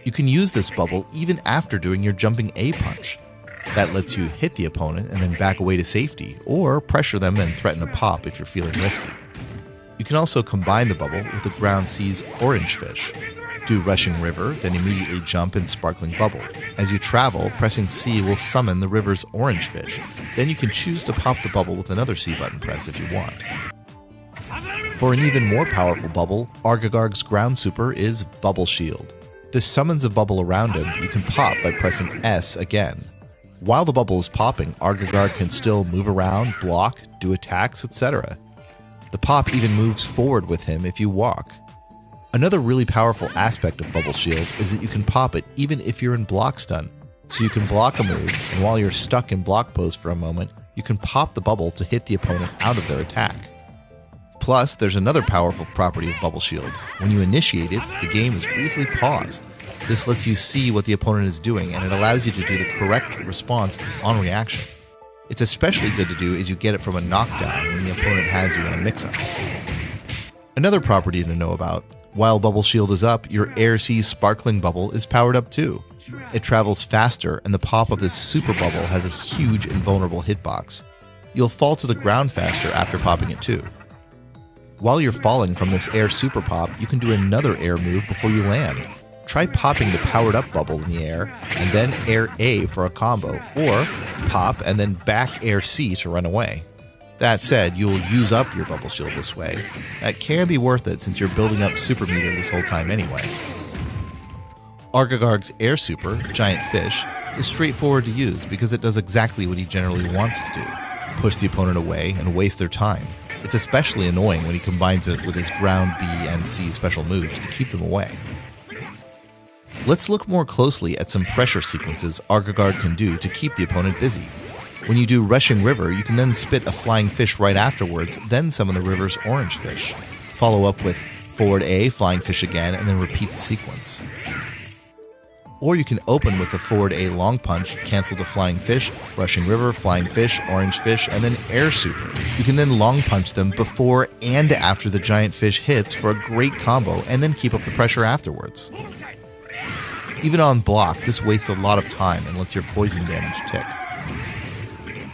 You can use this bubble even after doing your jumping A punch. That lets you hit the opponent and then back away to safety, or pressure them and threaten a pop if you're feeling risky. You can also combine the bubble with the Ground C's Orange Fish. Do Rushing River, then immediately jump in Sparkling Bubble. As you travel, pressing C will summon the river's Orange Fish. Then you can choose to pop the bubble with another C button press if you want. For an even more powerful bubble, Argog's ground super is Bubble Shield. This summons a bubble around him you can pop by pressing S again. While the bubble is popping, Argog can still move around, block, do attacks, etc. The pop even moves forward with him if you walk. Another really powerful aspect of Bubble Shield is that you can pop it even if you're in block stun. So you can block a move, and while you're stuck in block pose for a moment, you can pop the bubble to hit the opponent out of their attack. Plus, there's another powerful property of Bubble Shield. When you initiate it, the game is briefly paused. This lets you see what the opponent is doing, and it allows you to do the correct response on reaction. It's especially good to do as you get it from a knockdown when the opponent has you in a mix-up. Another property to know about: while Bubble Shield is up, your Air C Sparkling Bubble is powered up too. It travels faster, and the pop of this super bubble has a huge invulnerable hitbox. You'll fall to the ground faster after popping it too. While you're falling from this Air Super Pop, you can do another air move before you land. Try popping the powered up bubble in the air, and then Air A for a combo, or pop and then back Air C to run away. That said, you'll use up your Bubble Shield this way. That can be worth it since you're building up super meter this whole time anyway. Argog's Air Super, Giant Fish, is straightforward to use because it does exactly what he generally wants to do: push the opponent away and waste their time. It's especially annoying when he combines it with his Ground B and C special moves to keep them away. Let's look more closely at some pressure sequences Argog can do to keep the opponent busy. When you do Rushing River, you can then spit a Flying Fish right afterwards, then summon the river's Orange Fish. Follow up with Forward A, Flying Fish again, and then repeat the sequence. Or you can open with the Forward A Long Punch, cancel to Flying Fish, Rushing River, Flying Fish, Orange Fish, and then Air Super. You can then Long Punch them before and after the Giant Fish hits for a great combo, and then keep up the pressure afterwards. Even on block, this wastes a lot of time and lets your poison damage tick.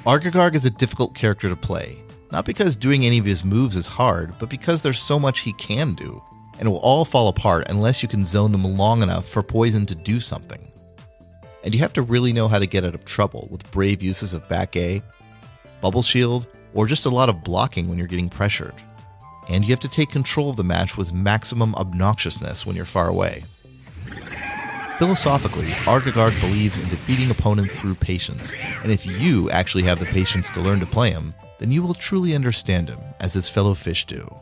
Argog is a difficult character to play, not because doing any of his moves is hard, but because there's so much he can do, and it will all fall apart unless you can zone them long enough for poison to do something. And you have to really know how to get out of trouble with brave uses of back A, Bubble Shield, or just a lot of blocking when you're getting pressured. And you have to take control of the match with maximum obnoxiousness when you're far away. Philosophically, Argog believes in defeating opponents through patience, and if you actually have the patience to learn to play him, then you will truly understand him, as his fellow fish do.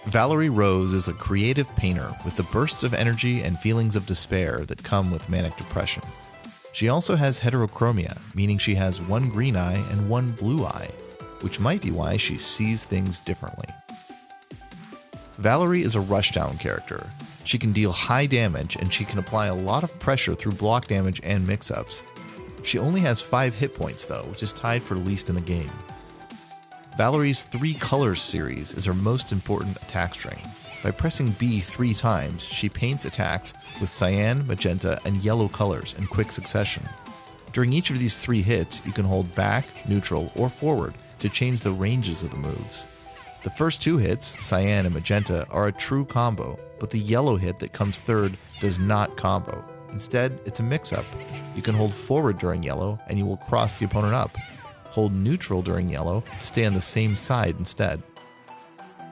Valerie Rose is a creative painter with the bursts of energy and feelings of despair that come with manic depression. She also has heterochromia, meaning she has one green eye and one blue eye, which might be why she sees things differently. Valerie is a rushdown character. She can deal high damage, and she can apply a lot of pressure through block damage and mix-ups. She only has 5 hit points though, which is tied for least in the game. Valerie's 3 colors series is her most important attack string. By pressing B 3 times, she paints attacks with cyan, magenta, and yellow colors in quick succession. During each of these 3 hits, you can hold back, neutral, or forward to change the ranges of the moves. The first 2 hits, cyan and magenta, are a true combo, but the yellow hit that comes third does not combo. Instead, it's a mix-up. You can hold forward during yellow, and you will cross the opponent up. Hold neutral during yellow to stay on the same side instead.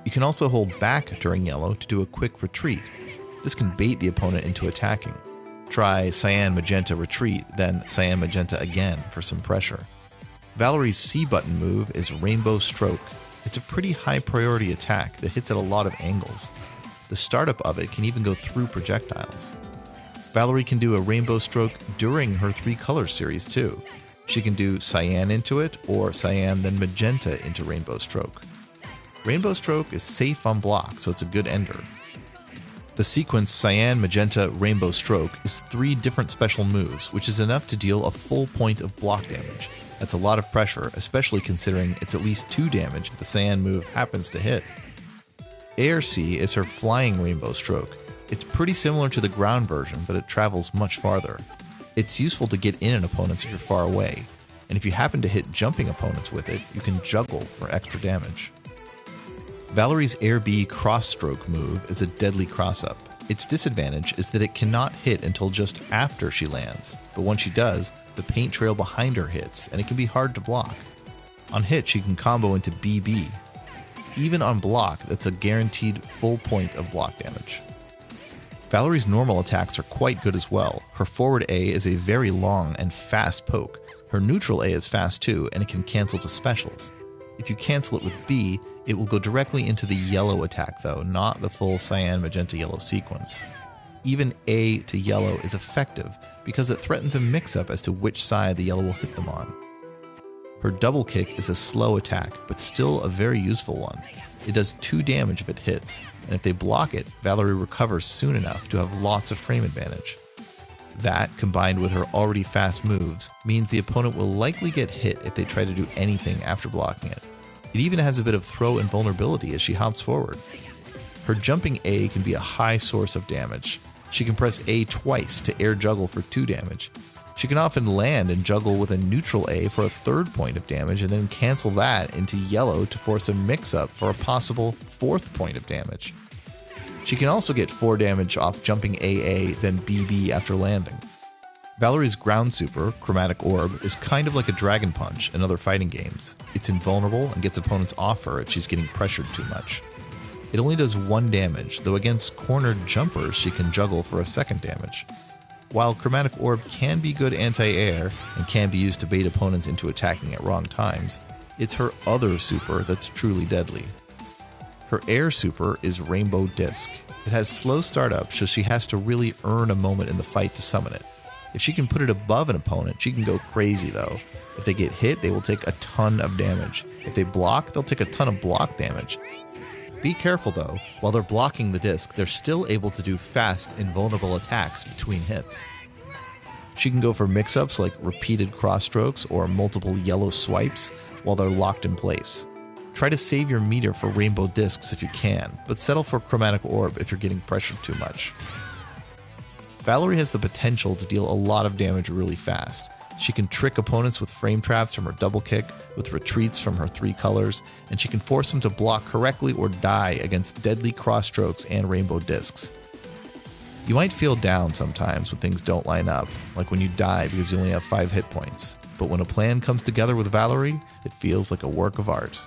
You can also hold back during yellow to do a quick retreat. This can bait the opponent into attacking. Try cyan magenta retreat, then cyan magenta again for some pressure. Valerie's C button move is Rainbow Stroke. It's a pretty high priority attack that hits at a lot of angles. The startup of it can even go through projectiles. Valerie can do a Rainbow Stroke during her 3 color series too. She can do cyan into it, or cyan then magenta into Rainbow Stroke. Rainbow Stroke is safe on block, so it's a good ender. The sequence Cyan, Magenta, Rainbow Stroke is 3 different special moves, which is enough to deal a full point of block damage. That's a lot of pressure, especially considering it's at least 2 damage if the Cyan move happens to hit. ARC is her Flying Rainbow Stroke. It's pretty similar to the ground version, but it travels much farther. It's useful to get in on opponents if you're far away, and if you happen to hit jumping opponents with it, you can juggle for extra damage. Valerie's Air B Cross Stroke move is a deadly cross-up. Its disadvantage is that it cannot hit until just after she lands, but once she does, the paint trail behind her hits, and it can be hard to block. On hit, she can combo into BB. Even on block, that's a guaranteed full point of block damage. Valerie's normal attacks are quite good as well. Her forward A is a very long and fast poke. Her neutral A is fast too, and it can cancel to specials. If you cancel it with B, it will go directly into the yellow attack though, not the full cyan, magenta, yellow sequence. Even A to yellow is effective because it threatens a mix-up as to which side the yellow will hit them on. Her double kick is a slow attack, but still a very useful one. It does 2 damage if it hits, and if they block it, Valerie recovers soon enough to have lots of frame advantage. That, combined with her already fast moves, means the opponent will likely get hit if they try to do anything after blocking it. It even has a bit of throw invulnerability as she hops forward. Her jumping A can be a high source of damage. She can press A twice to air juggle for 2 damage. She can often land and juggle with a neutral A for a 3rd point of damage and then cancel that into yellow to force a mix-up for a possible 4th point of damage. She can also get 4 damage off jumping AA, then BB after landing. Valerie's ground super, Chromatic Orb, is kind of like a Dragon Punch in other fighting games. It's invulnerable and gets opponents off her if she's getting pressured too much. It only does 1 damage, though against cornered jumpers she can juggle for a 2nd damage. While Chromatic Orb can be good anti-air and can be used to bait opponents into attacking at wrong times, it's her other super that's truly deadly. Her air super is Rainbow Disc. It has slow startup, so she has to really earn a moment in the fight to summon it. If she can put it above an opponent, she can go crazy though. If they get hit, they will take a ton of damage. If they block, they'll take a ton of block damage. Be careful though, while they're blocking the disc, they're still able to do fast, invulnerable attacks between hits. She can go for mix-ups like repeated cross strokes or multiple yellow swipes while they're locked in place. Try to save your meter for rainbow discs if you can, but settle for Chromatic Orb if you're getting pressured too much. Valerie has the potential to deal a lot of damage really fast. She can trick opponents with frame traps from her double kick, with retreats from her 3 colors, and she can force them to block correctly or die against deadly cross strokes and rainbow discs. You might feel down sometimes when things don't line up, like when you die because you only have 5 hit points, but when a plan comes together with Valerie, it feels like a work of art.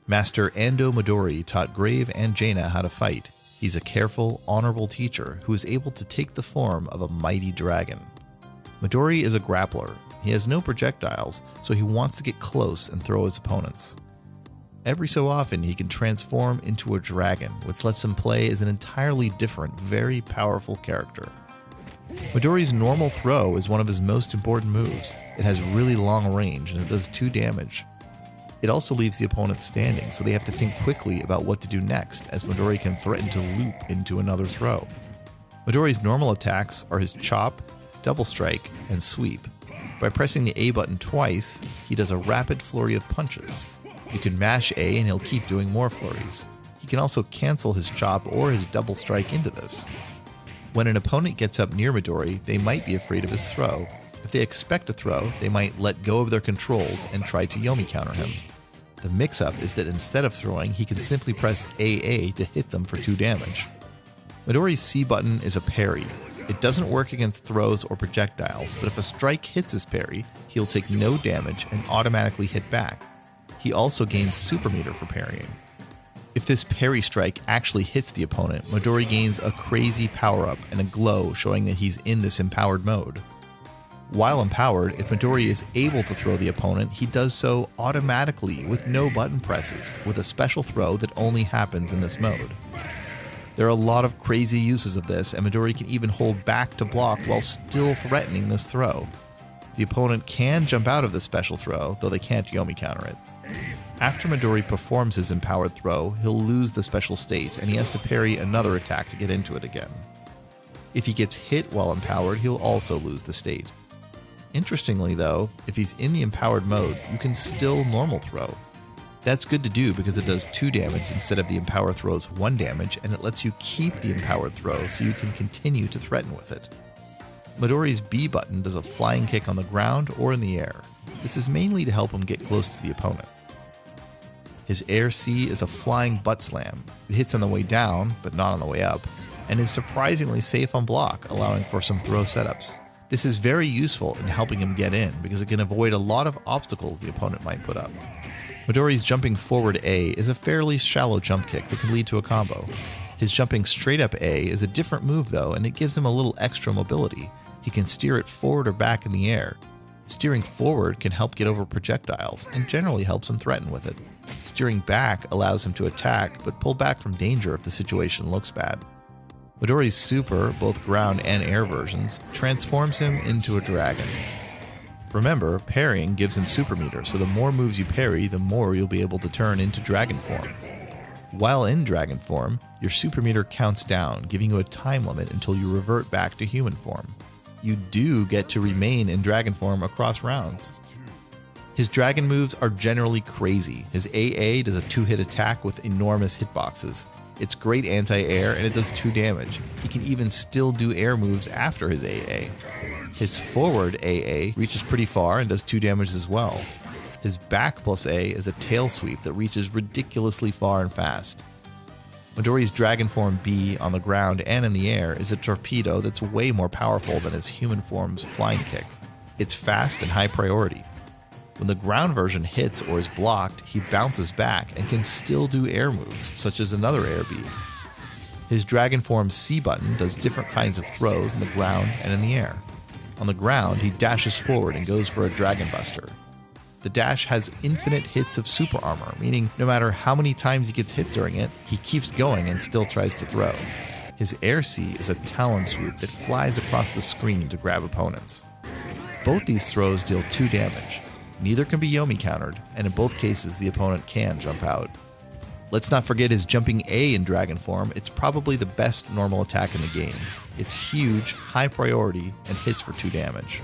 Master Ando Midori taught Grave and Jaina how to fight. He's a careful, honorable teacher who is able to take the form of a mighty dragon. Midori is a grappler. He has no projectiles, so he wants to get close and throw his opponents. Every so often, he can transform into a dragon, which lets him play as an entirely different, very powerful character. Midori's normal throw is one of his most important moves. It has really long range and it does 2 damage. It also leaves the opponent standing, so they have to think quickly about what to do next, as Midori can threaten to loop into another throw. Midori's normal attacks are his chop, double strike, and sweep. By pressing the A button twice, he does a rapid flurry of punches. You can mash A and he'll keep doing more flurries. He can also cancel his chop or his double strike into this. When an opponent gets up near Midori, they might be afraid of his throw. If they expect a throw, they might let go of their controls and try to Yomi counter him. The mix-up is that instead of throwing, he can simply press AA to hit them for 2 damage. Midori's C button is a parry. It doesn't work against throws or projectiles, but if a strike hits his parry, he'll take no damage and automatically hit back. He also gains super meter for parrying. If this parry strike actually hits the opponent, Midori gains a crazy power-up and a glow showing that he's in this empowered mode. While empowered, if Midori is able to throw the opponent, he does so automatically with no button presses, with a special throw that only happens in this mode. There are a lot of crazy uses of this, and Midori can even hold back to block while still threatening this throw. The opponent can jump out of this special throw, though they can't Yomi counter it. After Midori performs his empowered throw, he'll lose the special state, and he has to parry another attack to get into it again. If he gets hit while empowered, he'll also lose the state. Interestingly though, if he's in the empowered mode, you can still normal throw. That's good to do because it does 2 damage instead of the empowered throw's 1 damage, and it lets you keep the empowered throw so you can continue to threaten with it. Midori's B button does a flying kick on the ground or in the air. This is mainly to help him get close to the opponent. His air C is a flying butt slam. It hits on the way down, but not on the way up, and is surprisingly safe on block, allowing for some throw setups. This is very useful in helping him get in because it can avoid a lot of obstacles the opponent might put up. Midori's jumping forward A is a fairly shallow jump kick that can lead to a combo. His jumping straight up A is a different move though, and it gives him a little extra mobility. He can steer it forward or back in the air. Steering forward can help get over projectiles and generally helps him threaten with it. Steering back allows him to attack, but pull back from danger if the situation looks bad. Midori's super, both ground and air versions, transforms him into a dragon. Remember, parrying gives him super meter, so the more moves you parry, the more you'll be able to turn into dragon form. While in dragon form, your super meter counts down, giving you a time limit until you revert back to human form. You do get to remain in dragon form across rounds. His dragon moves are generally crazy. His AA does a 2-hit attack with enormous hitboxes. It's great anti-air and it does 2 damage. He can even still do air moves after his AA. His forward AA reaches pretty far and does 2 damage as well. His back plus A is a tail sweep that reaches ridiculously far and fast. Midori's dragon form B on the ground and in the air is a torpedo that's way more powerful than his human form's flying kick. It's fast and high priority. When the ground version hits or is blocked, he bounces back and can still do air moves, such as another air B. His dragon form C button does different kinds of throws in the ground and in the air. On the ground, he dashes forward and goes for a dragon buster. The dash has infinite hits of super armor, meaning no matter how many times he gets hit during it, he keeps going and still tries to throw. His air C is a talon swoop that flies across the screen to grab opponents. Both these throws deal 2 damage. Neither can be Yomi countered, and in both cases the opponent can jump out. Let's not forget his jumping A in dragon form. It's probably the best normal attack in the game. It's huge, high priority, and hits for 2 damage.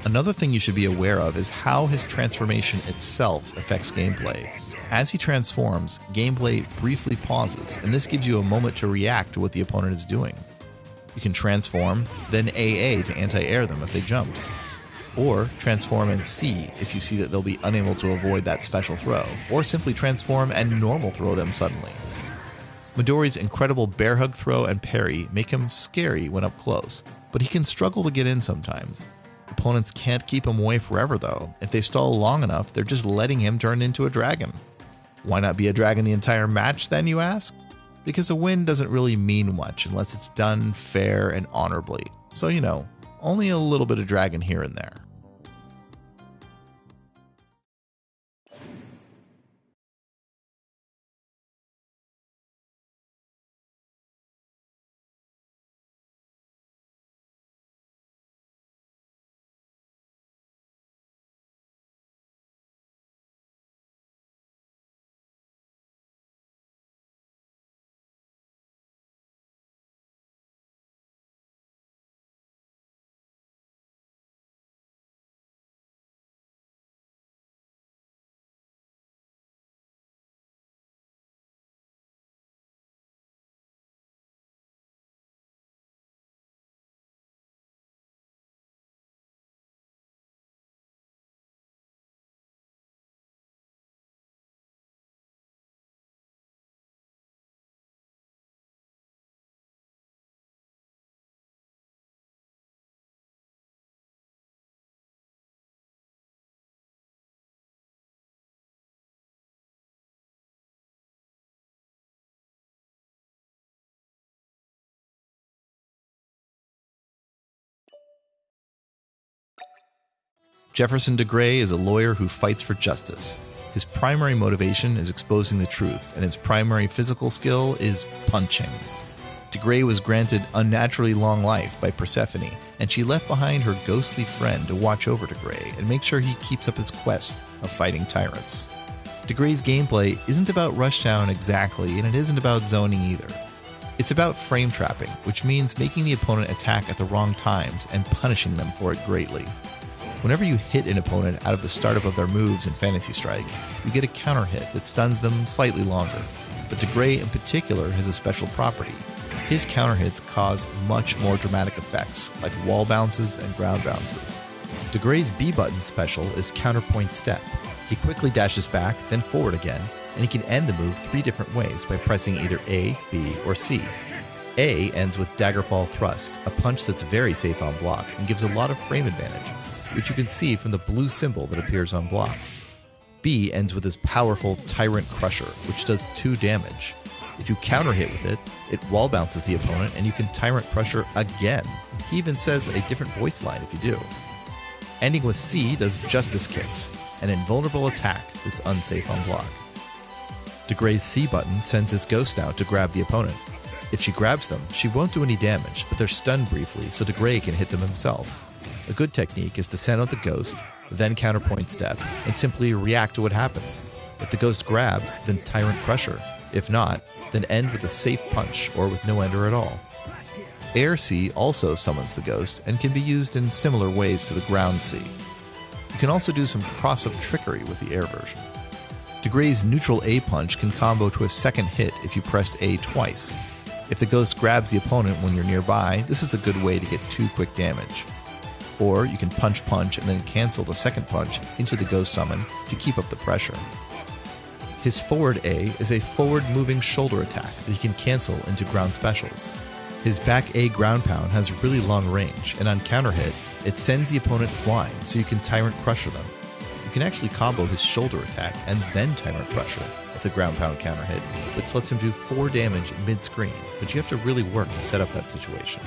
Another thing you should be aware of is how his transformation itself affects gameplay. As he transforms, gameplay briefly pauses, and this gives you a moment to react to what the opponent is doing. You can transform, then AA to anti-air them if they jumped. Or transform and C if you see that they'll be unable to avoid that special throw, or simply transform and normal throw them suddenly. Midori's incredible bear hug throw and parry make him scary when up close, but he can struggle to get in sometimes. Opponents can't keep him away forever though. If they stall long enough, they're just letting him turn into a dragon. Why not be a dragon the entire match then, you ask? Because a win doesn't really mean much unless it's done fair and honorably. So only a little bit of dragon here and there. Jefferson DeGray is a lawyer who fights for justice. His primary motivation is exposing the truth, and his primary physical skill is punching. Degrey was granted unnaturally long life by Persephone, and she left behind her ghostly friend to watch over Degrey and make sure he keeps up his quest of fighting tyrants. Degrey's gameplay isn't about rushdown exactly, and it isn't about zoning either. It's about frame trapping, which means making the opponent attack at the wrong times and punishing them for it greatly. Whenever you hit an opponent out of the startup of their moves in Fantasy Strike, you get a counter hit that stuns them slightly longer. But Degrey in particular has a special property. His counter hits cause much more dramatic effects, like wall bounces and ground bounces. Degrey's B button special is Counterpoint Step. He quickly dashes back, then forward again, and he can end the move 3 different ways by pressing either A, B, or C. A ends with Daggerfall Thrust, a punch that's very safe on block and gives a lot of frame advantage, which you can see from the blue symbol that appears on block. B ends with his powerful Tyrant Crusher, which does 2 damage. If you counter hit with it, it wall bounces the opponent and you can Tyrant Crusher again. He even says a different voice line if you do. Ending with C does Justice Kicks, an invulnerable attack that's unsafe on block. Degrey's C button sends his ghost out to grab the opponent. If she grabs them, she won't do any damage, but they're stunned briefly so Degrey can hit them himself. A good technique is to send out the ghost, then Counterpoint Step, and simply react to what happens. If the ghost grabs, then Tyrant Crusher. If not, then end with a safe punch or with no ender at all. Air C also summons the ghost and can be used in similar ways to the ground C. You can also do some cross-up trickery with the air version. Degrey's neutral A punch can combo to a second hit if you press A twice. If the ghost grabs the opponent when you're nearby, this is a good way to get 2 quick damage. Or you can punch and then cancel the second punch into the ghost summon to keep up the pressure. His forward A is a forward-moving shoulder attack that he can cancel into ground specials. His back A ground pound has really long range, and on counter hit, it sends the opponent flying so you can Tyrant Crusher them. You can actually combo his shoulder attack and then Tyrant Crusher if the ground pound counter hit, which lets him do 4 damage mid-screen, but you have to really work to set up that situation.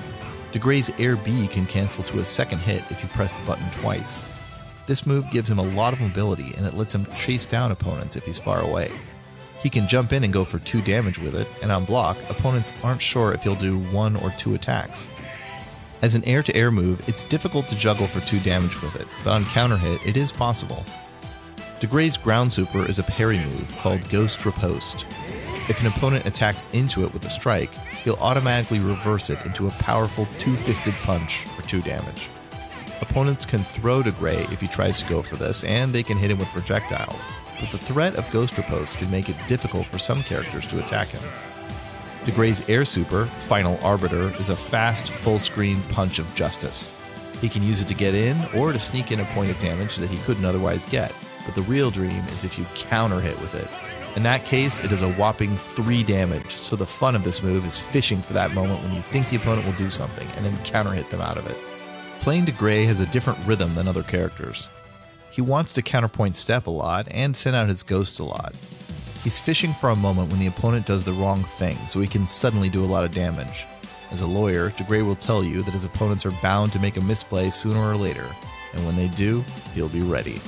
Degrey's Air B can cancel to a second hit if you press the button twice. This move gives him a lot of mobility and it lets him chase down opponents if he's far away. He can jump in and go for 2 damage with it, and on block, opponents aren't sure if he'll do 1 or 2 attacks. As an air-to-air move, it's difficult to juggle for 2 damage with it, but on counter hit, it is possible. Degrey's ground super is a parry move called Ghost Riposte. If an opponent attacks into it with a strike, he'll automatically reverse it into a powerful 2-fisted punch for 2 damage. Opponents can throw Degrey if he tries to go for this, and they can hit him with projectiles, but the threat of Ghost Riposte can make it difficult for some characters to attack him. Degrey's air super, Final Arbiter, is a fast, full-screen punch of justice. He can use it to get in, or to sneak in a point of damage that he couldn't otherwise get, but the real dream is if you counter hit with it. In that case, it does a whopping 3 damage, so the fun of this move is fishing for that moment when you think the opponent will do something, and then counter hit them out of it. Playing Degrey has a different rhythm than other characters. He wants to counterpoint step a lot and send out his ghost a lot. He's fishing for a moment when the opponent does the wrong thing, so he can suddenly do a lot of damage. As a lawyer, Degrey will tell you that his opponents are bound to make a misplay sooner or later, and when they do, he'll be ready.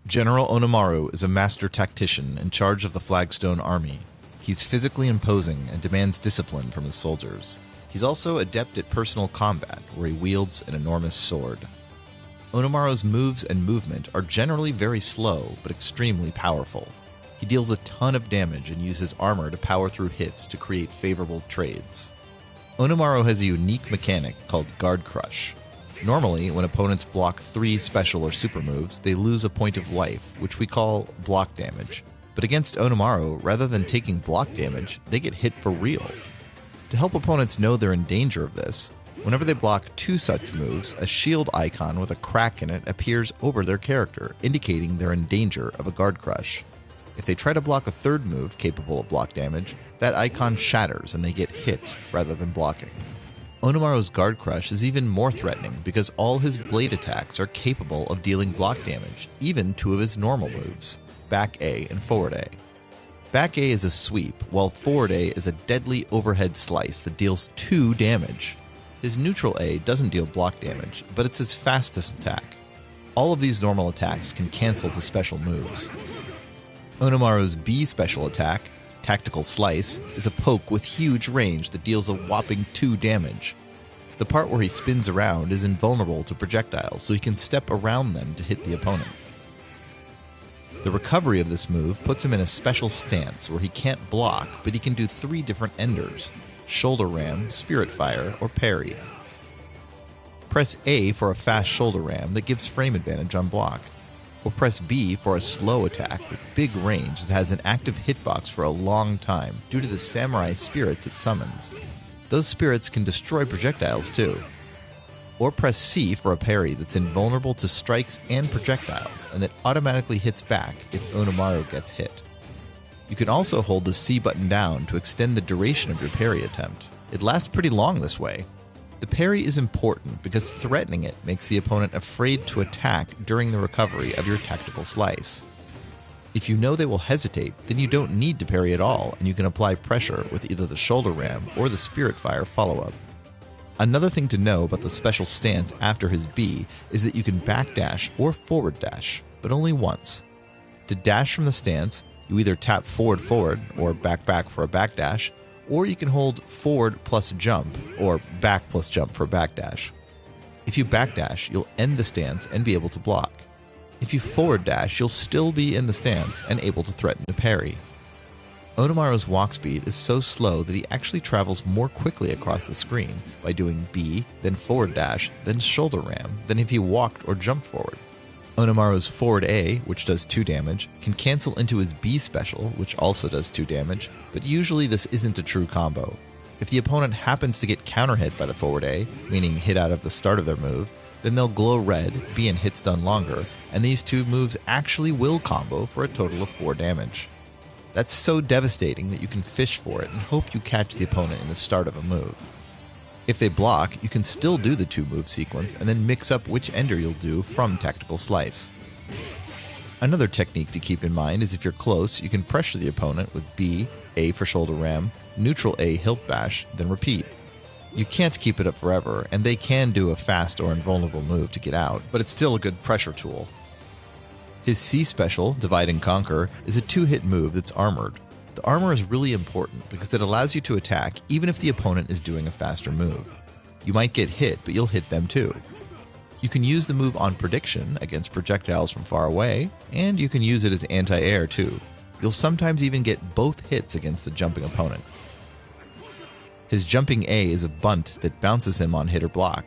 General Onomaro is a master tactician in charge of the Flagstone Army. He's physically imposing and demands discipline from his soldiers. He's also adept at personal combat, where he wields an enormous sword. Onomaro's moves and movement are generally very slow, but extremely powerful. He deals a ton of damage and uses armor to power through hits to create favorable trades. Onomaro has a unique mechanic called Guard Crush. Normally, when opponents block 3 special or super moves, they lose a point of life, which we call block damage. But against Onomaro, rather than taking block damage, they get hit for real. To help opponents know they're in danger of this, whenever they block 2 such moves, a shield icon with a crack in it appears over their character, indicating they're in danger of a Guard Crush. If they try to block a 3rd move capable of block damage, that icon shatters and they get hit rather than blocking. Onomaro's Guard Crush is even more threatening because all his blade attacks are capable of dealing block damage, even 2 of his normal moves, Back A and Forward A. Back A is a sweep, while Forward A is a deadly overhead slice that deals 2 damage. His neutral A doesn't deal block damage, but it's his fastest attack. All of these normal attacks can cancel to special moves. Onomaro's B special attack, Tactical Slice, is a poke with huge range that deals a whopping 2 damage. The part where he spins around is invulnerable to projectiles, so he can step around them to hit the opponent. The recovery of this move puts him in a special stance where he can't block, but he can do 3 different enders: Shoulder Ram, Spirit Fire, or Parry. Press A for a fast Shoulder Ram that gives frame advantage on block, or press B for a slow attack with big range that has an active hitbox for a long time due to the samurai spirits it summons. Those spirits can destroy projectiles too. Or press C for a parry that's invulnerable to strikes and projectiles and that automatically hits back if Onomaro gets hit. You can also hold the C button down to extend the duration of your parry attempt. It lasts pretty long this way. The parry is important because threatening it makes the opponent afraid to attack during the recovery of your tactical slice. If you know they will hesitate, then you don't need to parry at all, and you can apply pressure with either the Shoulder Ram or the Spirit Fire follow-up. Another thing to know about the special stance after his B is that you can backdash or forward dash, but only once. To dash from the stance, you either tap forward or back for a backdash, or you can hold forward plus jump, or back plus jump for backdash. If you backdash, you'll end the stance and be able to block. If you forward dash, you'll still be in the stance and able to threaten to parry. Onomaro's walk speed is so slow that he actually travels more quickly across the screen by doing B, then forward dash, then shoulder ram, than if he walked or jumped forward. Onomaro's forward A, which does 2 damage, can cancel into his B special, which also does 2 damage, but usually this isn't a true combo. If the opponent happens to get counter-hit by the forward A, meaning hit out at the start of their move, then they'll glow red, be in hit stun longer, and these 2 moves actually will combo for a total of 4 damage. That's so devastating that you can fish for it and hope you catch the opponent in the start of a move. If they block, you can still do the 2-move sequence and then mix up which ender you'll do from Tactical Slice. Another technique to keep in mind is if you're close, you can pressure the opponent with B, A for shoulder ram, neutral A hilt bash, then repeat. You can't keep it up forever, and they can do a fast or invulnerable move to get out, but it's still a good pressure tool. His C special, Divide and Conquer, is a 2-hit move that's armored. The armor is really important because it allows you to attack even if the opponent is doing a faster move. You might get hit, but you'll hit them too. You can use the move on prediction against projectiles from far away, and you can use it as anti-air too. You'll sometimes even get both hits against the jumping opponent. His jumping A is a bunt that bounces him on hit or block.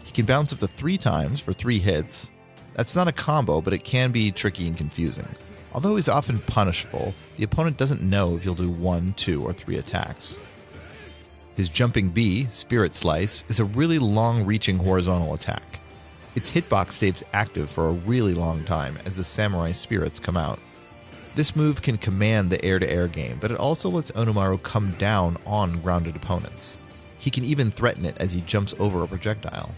He can bounce up to 3 times for 3 hits. That's not a combo, but it can be tricky and confusing. Although he's often punishable, the opponent doesn't know if you'll do 1, 2, or 3 attacks. His jumping B, Spirit Slice, is a really long-reaching horizontal attack. Its hitbox stays active for a really long time as the samurai spirits come out. This move can command the air-to-air game, but it also lets Onomaro come down on grounded opponents. He can even threaten it as he jumps over a projectile.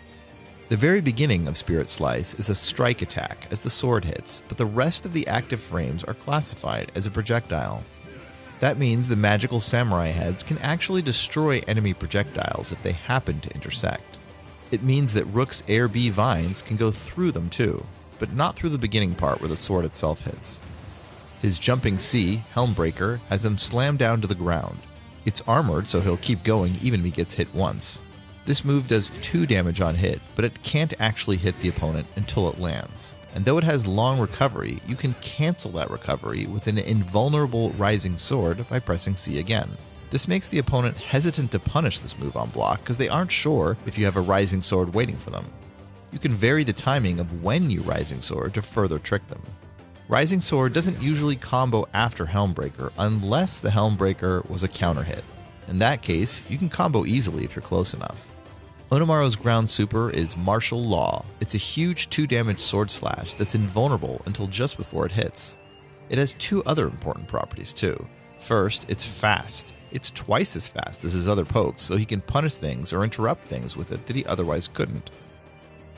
The very beginning of Spirit Slice is a strike attack as the sword hits, but the rest of the active frames are classified as a projectile. That means the magical samurai heads can actually destroy enemy projectiles if they happen to intersect. It means that Rook's Air B vines can go through them too, but not through the beginning part where the sword itself hits. His jumping C, Helmbreaker, has him slam down to the ground. It's armored, so he'll keep going even if he gets hit once. This move does 2 damage on hit, but it can't actually hit the opponent until it lands. And though it has long recovery, you can cancel that recovery with an invulnerable Rising Sword by pressing C again. This makes the opponent hesitant to punish this move on block because they aren't sure if you have a Rising Sword waiting for them. You can vary the timing of when you Rising Sword to further trick them. Rising Sword doesn't usually combo after Helmbreaker unless the Helmbreaker was a counter hit. In that case, you can combo easily if you're close enough. Onomaro's ground super is Martial Law. It's a huge 2 damage sword slash that's invulnerable until just before it hits. It has 2 other important properties too. First, it's fast. It's twice as fast as his other pokes, so he can punish things or interrupt things with it that he otherwise couldn't.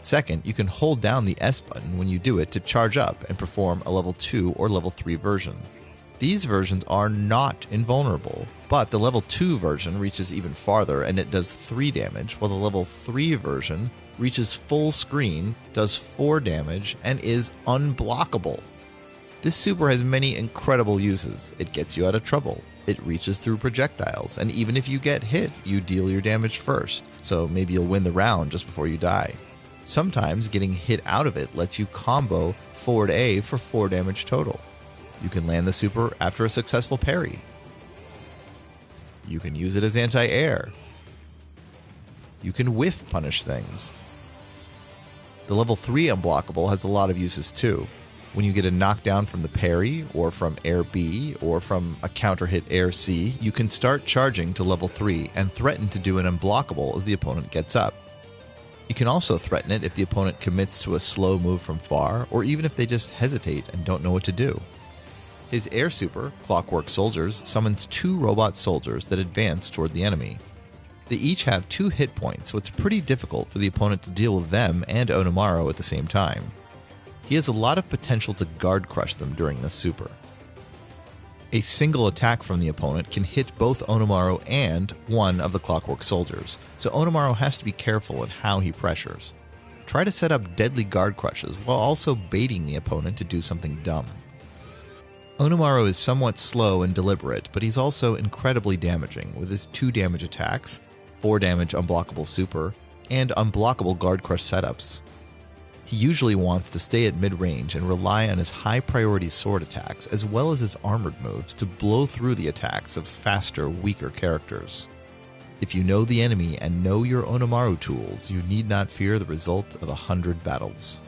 Second, you can hold down the S button when you do it to charge up and perform a level 2 or level 3 version. These versions are not invulnerable, but the level 2 version reaches even farther and it does 3 damage, while the level 3 version reaches full screen, does 4 damage, and is unblockable. This super has many incredible uses. It gets you out of trouble, it reaches through projectiles, and even if you get hit, you deal your damage first, so maybe you'll win the round just before you die. Sometimes getting hit out of it lets you combo forward A for 4 damage total. You can land the super after a successful parry. You can use it as anti-air. You can whiff punish things. The level 3 unblockable has a lot of uses too. When you get a knockdown from the parry, or from air B, or from a counter hit air C, you can start charging to level 3 and threaten to do an unblockable as the opponent gets up. You can also threaten it if the opponent commits to a slow move from far, or even if they just hesitate and don't know what to do. His air super, Clockwork Soldiers, summons 2 robot soldiers that advance toward the enemy. They each have 2 hit points, so it's pretty difficult for the opponent to deal with them and Onomaro at the same time. He has a lot of potential to guard crush them during this super. A single attack from the opponent can hit both Onomaro and one of the Clockwork Soldiers, so Onomaro has to be careful in how he pressures. Try to set up deadly guard crushes while also baiting the opponent to do something dumb. Onomaro is somewhat slow and deliberate, but he's also incredibly damaging with his 2 damage attacks, 4 damage unblockable super, and unblockable guard crush setups. He usually wants to stay at mid-range and rely on his high-priority sword attacks as well as his armored moves to blow through the attacks of faster, weaker characters. If you know the enemy and know your Onomaro tools, you need not fear the result of 100 battles.